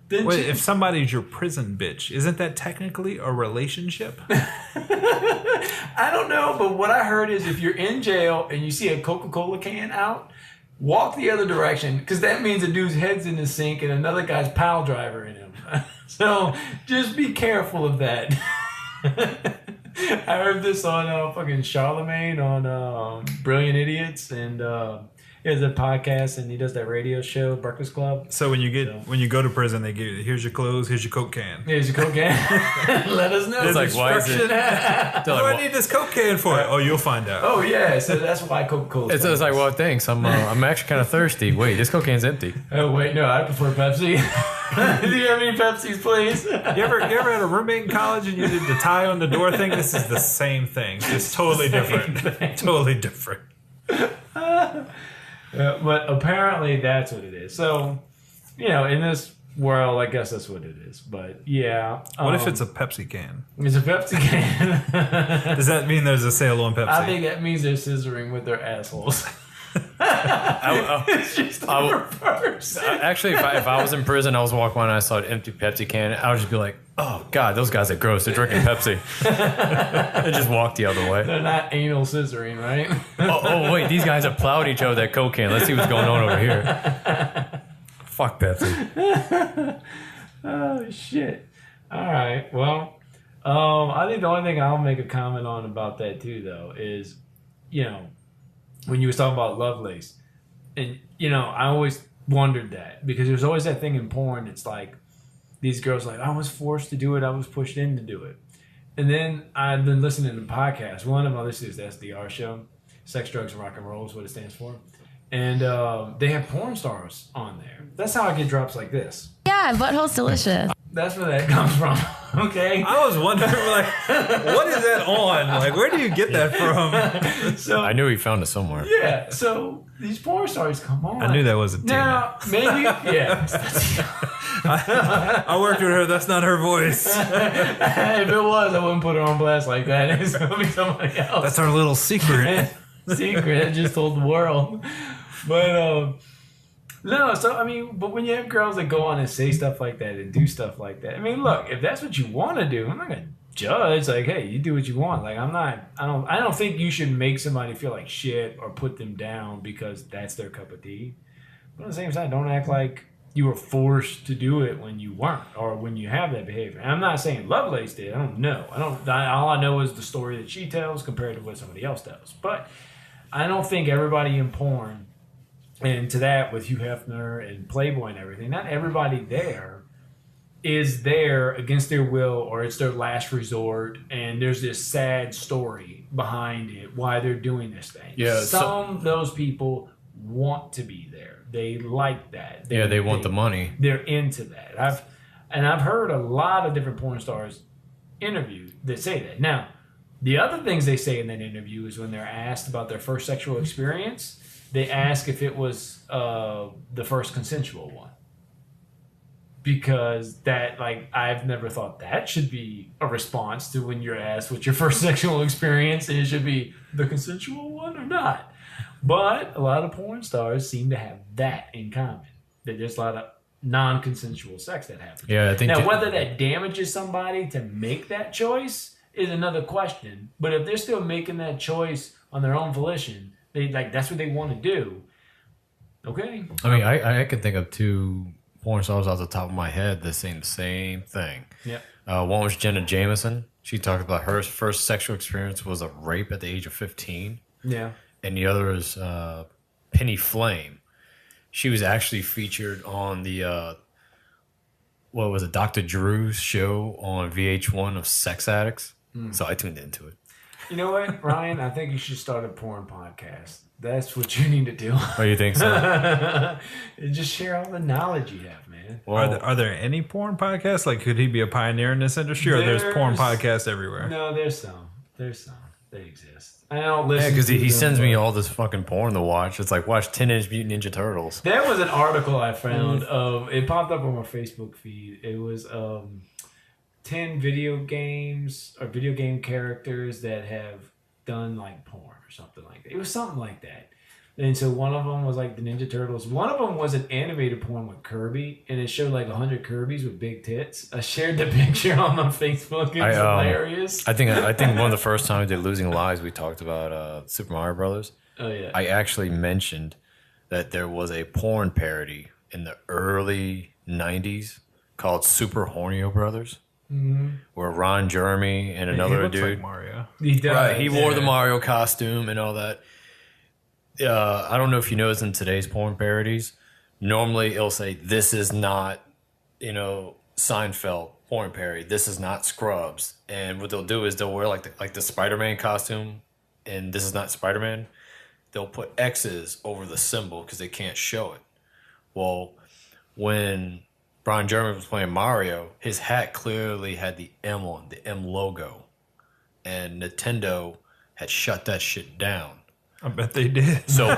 Then Wait, if somebody's your prison bitch, isn't that technically a relationship? I don't know, but what I heard is if you're in jail and you see a Coca-Cola can out, walk the other direction, because that means a dude's head's in the sink and another guy's pile driver in him. So just be careful of that. I heard this on fucking Charlemagne on Brilliant Idiots, and he has a podcast and he does that radio show, Breakfast Club. So when you go to prison, they give you, here's your clothes, here's your Coke can. Here's your Coke can. Let us know. It's like, why is it? What do I need this Coke can for? Oh, you'll find out. Oh yeah, so that's why Coca-Cola. It's like, well, thanks. I'm actually kind of thirsty. Wait, this Coke can's empty. Oh wait, no, I prefer Pepsi. Do you have any Pepsis, please? You ever had a roommate in college and you did the tie on the door thing? This is the same thing. It's totally different. Totally different. But apparently that's what it is. So, in this world, I guess that's what it is. But yeah. What if it's a Pepsi can? It's a Pepsi can. Does that mean there's a sale on Pepsi? I think that means they're scissoring with their assholes. It's just reverse. Actually, if I was in prison, I was walking around and I saw an empty Pepsi can, I would just be like, oh, God, those guys are gross. They're drinking Pepsi. And just walk the other way. They're not anal scissoring, right? Oh, wait, these guys have plowed each other with that Coke can. Let's see what's going on over here. Fuck Pepsi. Oh, shit. All right. Well, I think the only thing I'll make a comment on about that, too, though, is, when you was talking about Lovelace, and I always wondered that because there's always that thing in porn. It's like these girls like, I was forced to do it, I was pushed in to do it, and then I've been listening to podcasts. One of them I listen to is the SDR show, Sex, Drugs, and Rock and Roll is what it stands for, and they have porn stars on there. That's how I get drops like this. Yeah, Yeah, butthole's delicious. That's where that comes from. Okay. I was wondering, like, what is that on? Like, where do you get that from? So I knew he found it somewhere. yeah. So these porn stars come on. I knew that was a Tina. Now maybe yeah. I worked with her. That's not her voice. If it was, I wouldn't put her on blast like that. It's gonna be somebody else. That's our little secret. Secret. I just told the world. But no, so I mean, but when you have girls that go on and say stuff like that and do stuff like that, I mean, look, if that's what you want to do, I'm not gonna judge. Like, hey, you do what you want. Like, I don't think you should make somebody feel like shit or put them down because that's their cup of tea. But at the same time, don't act like you were forced to do it when you weren't or when you have that behavior. And I'm not saying Lovelace did. I don't know. All I know is the story that she tells compared to what somebody else tells. But I don't think everybody in porn. And to that, with Hugh Hefner and Playboy and everything, not everybody there is there against their will or it's their last resort. And there's this sad story behind it, why they're doing this thing. Yeah, Some of those people want to be there. They like that. They want the money. They're into that. I've heard a lot of different porn stars interviewed that say that. Now, the other things they say in that interview is when they're asked about their first sexual experience, they ask if it was the first consensual one. Because that, like, I've never thought that should be a response to when you're asked what your first sexual experience is. It should be the consensual one or not. But a lot of porn stars seem to have that in common. That there's a lot of non-consensual sex that happens. Yeah, I think. Now, whether that damages somebody to make that choice is another question. But if they're still making that choice on their own volition, that's what they want to do. Okay. I mean, I can think of two porn stars off the top of my head that saying the same thing. Yeah. One was Jenna Jameson. She talked about her first sexual experience was a rape at the age of 15. Yeah. And the other is Penny Flame. She was actually featured on the what was it, Dr. Drew's show on VH1 of sex addicts. So I tuned into it. You know what, Ryan? I think you should start a porn podcast. That's what you need to do. Oh, you think so? And just share all the knowledge you have, man. Well, Are there any porn podcasts? Like, could he be a pioneer in this industry, or there's porn podcasts everywhere? No, there's some. They exist. I don't listen. because to he them, sends me but- all this fucking porn to watch. It's like, watch 10-inch Mutant Ninja Turtles. There was an article I found of, it popped up on my Facebook feed. It was 10 video games or video game characters that have done like porn or something like that. It was something like that. And so one of them was like the Ninja Turtles. One of them was an animated porn with Kirby, and it showed like 100 Kirbys with big tits. I shared the picture on my Facebook. It's hilarious. I think one of the first times at Losing Lives we talked about Super Mario Brothers. Oh yeah. I actually mentioned that there was a porn parody in the early 90s called Super Hornio Brothers, where Ron Jeremy and another he looks dude. like Mario. He does. Right, he wore the Mario costume and all that. I don't know if you notice in today's porn parodies, normally it'll say, this is not, Seinfeld porn parody. This is not Scrubs. And what they'll do is they'll wear like the Spider-Man costume, and this is not Spider-Man. They'll put X's over the symbol because they can't show it. Well, when Ron Jeremy was playing Mario, his hat clearly had the M on, the M logo. And Nintendo had shut that shit down. I bet they did. So,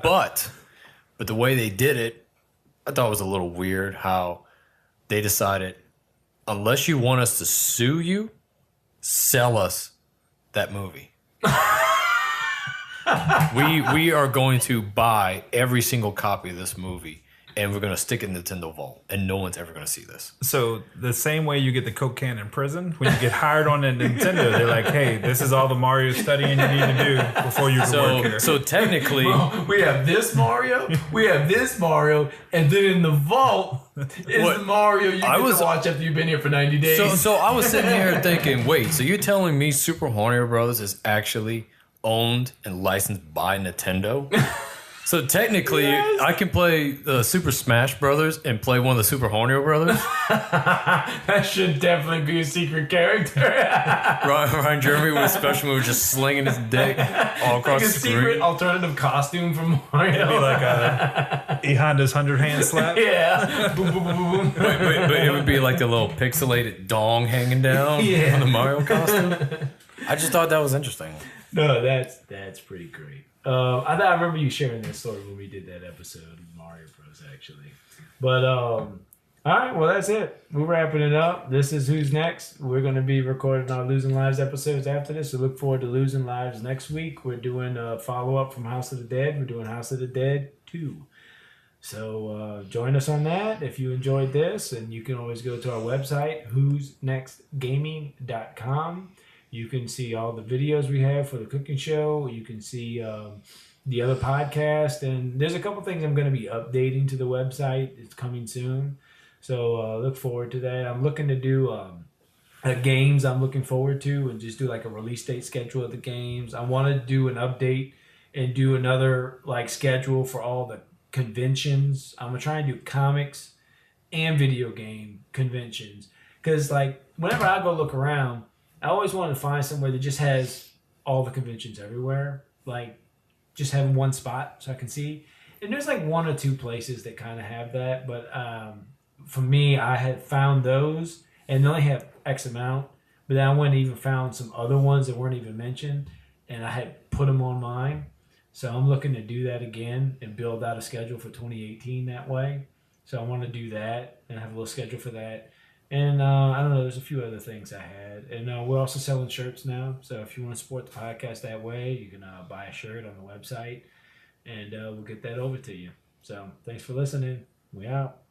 but the way they did it, I thought it was a little weird how they decided, unless you want us to sue you, sell us that movie. we are going to buy every single copy of this movie, and we're going to stick it in the Nintendo vault, and no one's ever going to see this. So the same way you get the Coke can in prison, when you get hired on a Nintendo, they're like, hey, this is all the Mario studying you need to do before you can work here. So technically, we have this Mario, we have this Mario, and then in the vault is the Mario you get to watch after you've been here for 90 days. So I was sitting here thinking, wait, so you're telling me Super Hornio Brothers is actually owned and licensed by Nintendo? So technically, I can play the Super Smash Brothers and play one of the Super Hornio Brothers. That should definitely be a secret character. Ryan Jeremy with a special move, just slinging his dick all across Like a the screen. secret alternative costume from Mario. Be like E Honda's 100-hand slap. Yeah. Boom, boom, boom, boom, boom. But it would be like a little pixelated dong hanging down on the Mario costume. I just thought that was interesting. No, that's pretty great. I remember you sharing that story when we did that episode of Mario Bros. Actually, but all right, well that's it. We're wrapping it up. This is Who's Next. We're going to be recording our Losing Lives episodes after this, so look forward to Losing Lives next week. We're doing a follow up from House of the Dead. We're doing House of the Dead 2. So join us on that if you enjoyed this, and you can always go to our website, who'snextgaming.com. You can see all the videos we have for the cooking show. You can see the other podcast. And there's a couple things I'm going to be updating to the website. It's coming soon. So look forward to that. I'm looking to do games I'm looking forward to and just do like a release date schedule of the games. I want to do an update and do another like schedule for all the conventions. I'm going to try and do comics and video game conventions. Because like whenever I go look around, I always wanted to find somewhere that just has all the conventions everywhere. Like, just having one spot so I can see. And there's like one or two places that kind of have that. But for me, I had found those and they only have X amount. But then I went and even found some other ones that weren't even mentioned. And I had put them on mine. So I'm looking to do that again and build out a schedule for 2018 that way. So I want to do that and have a little schedule for that. And I don't know, there's a few other things I had. And we're also selling shirts now. So if you want to support the podcast that way, you can buy a shirt on the website. And we'll get that over to you. So thanks for listening. We out.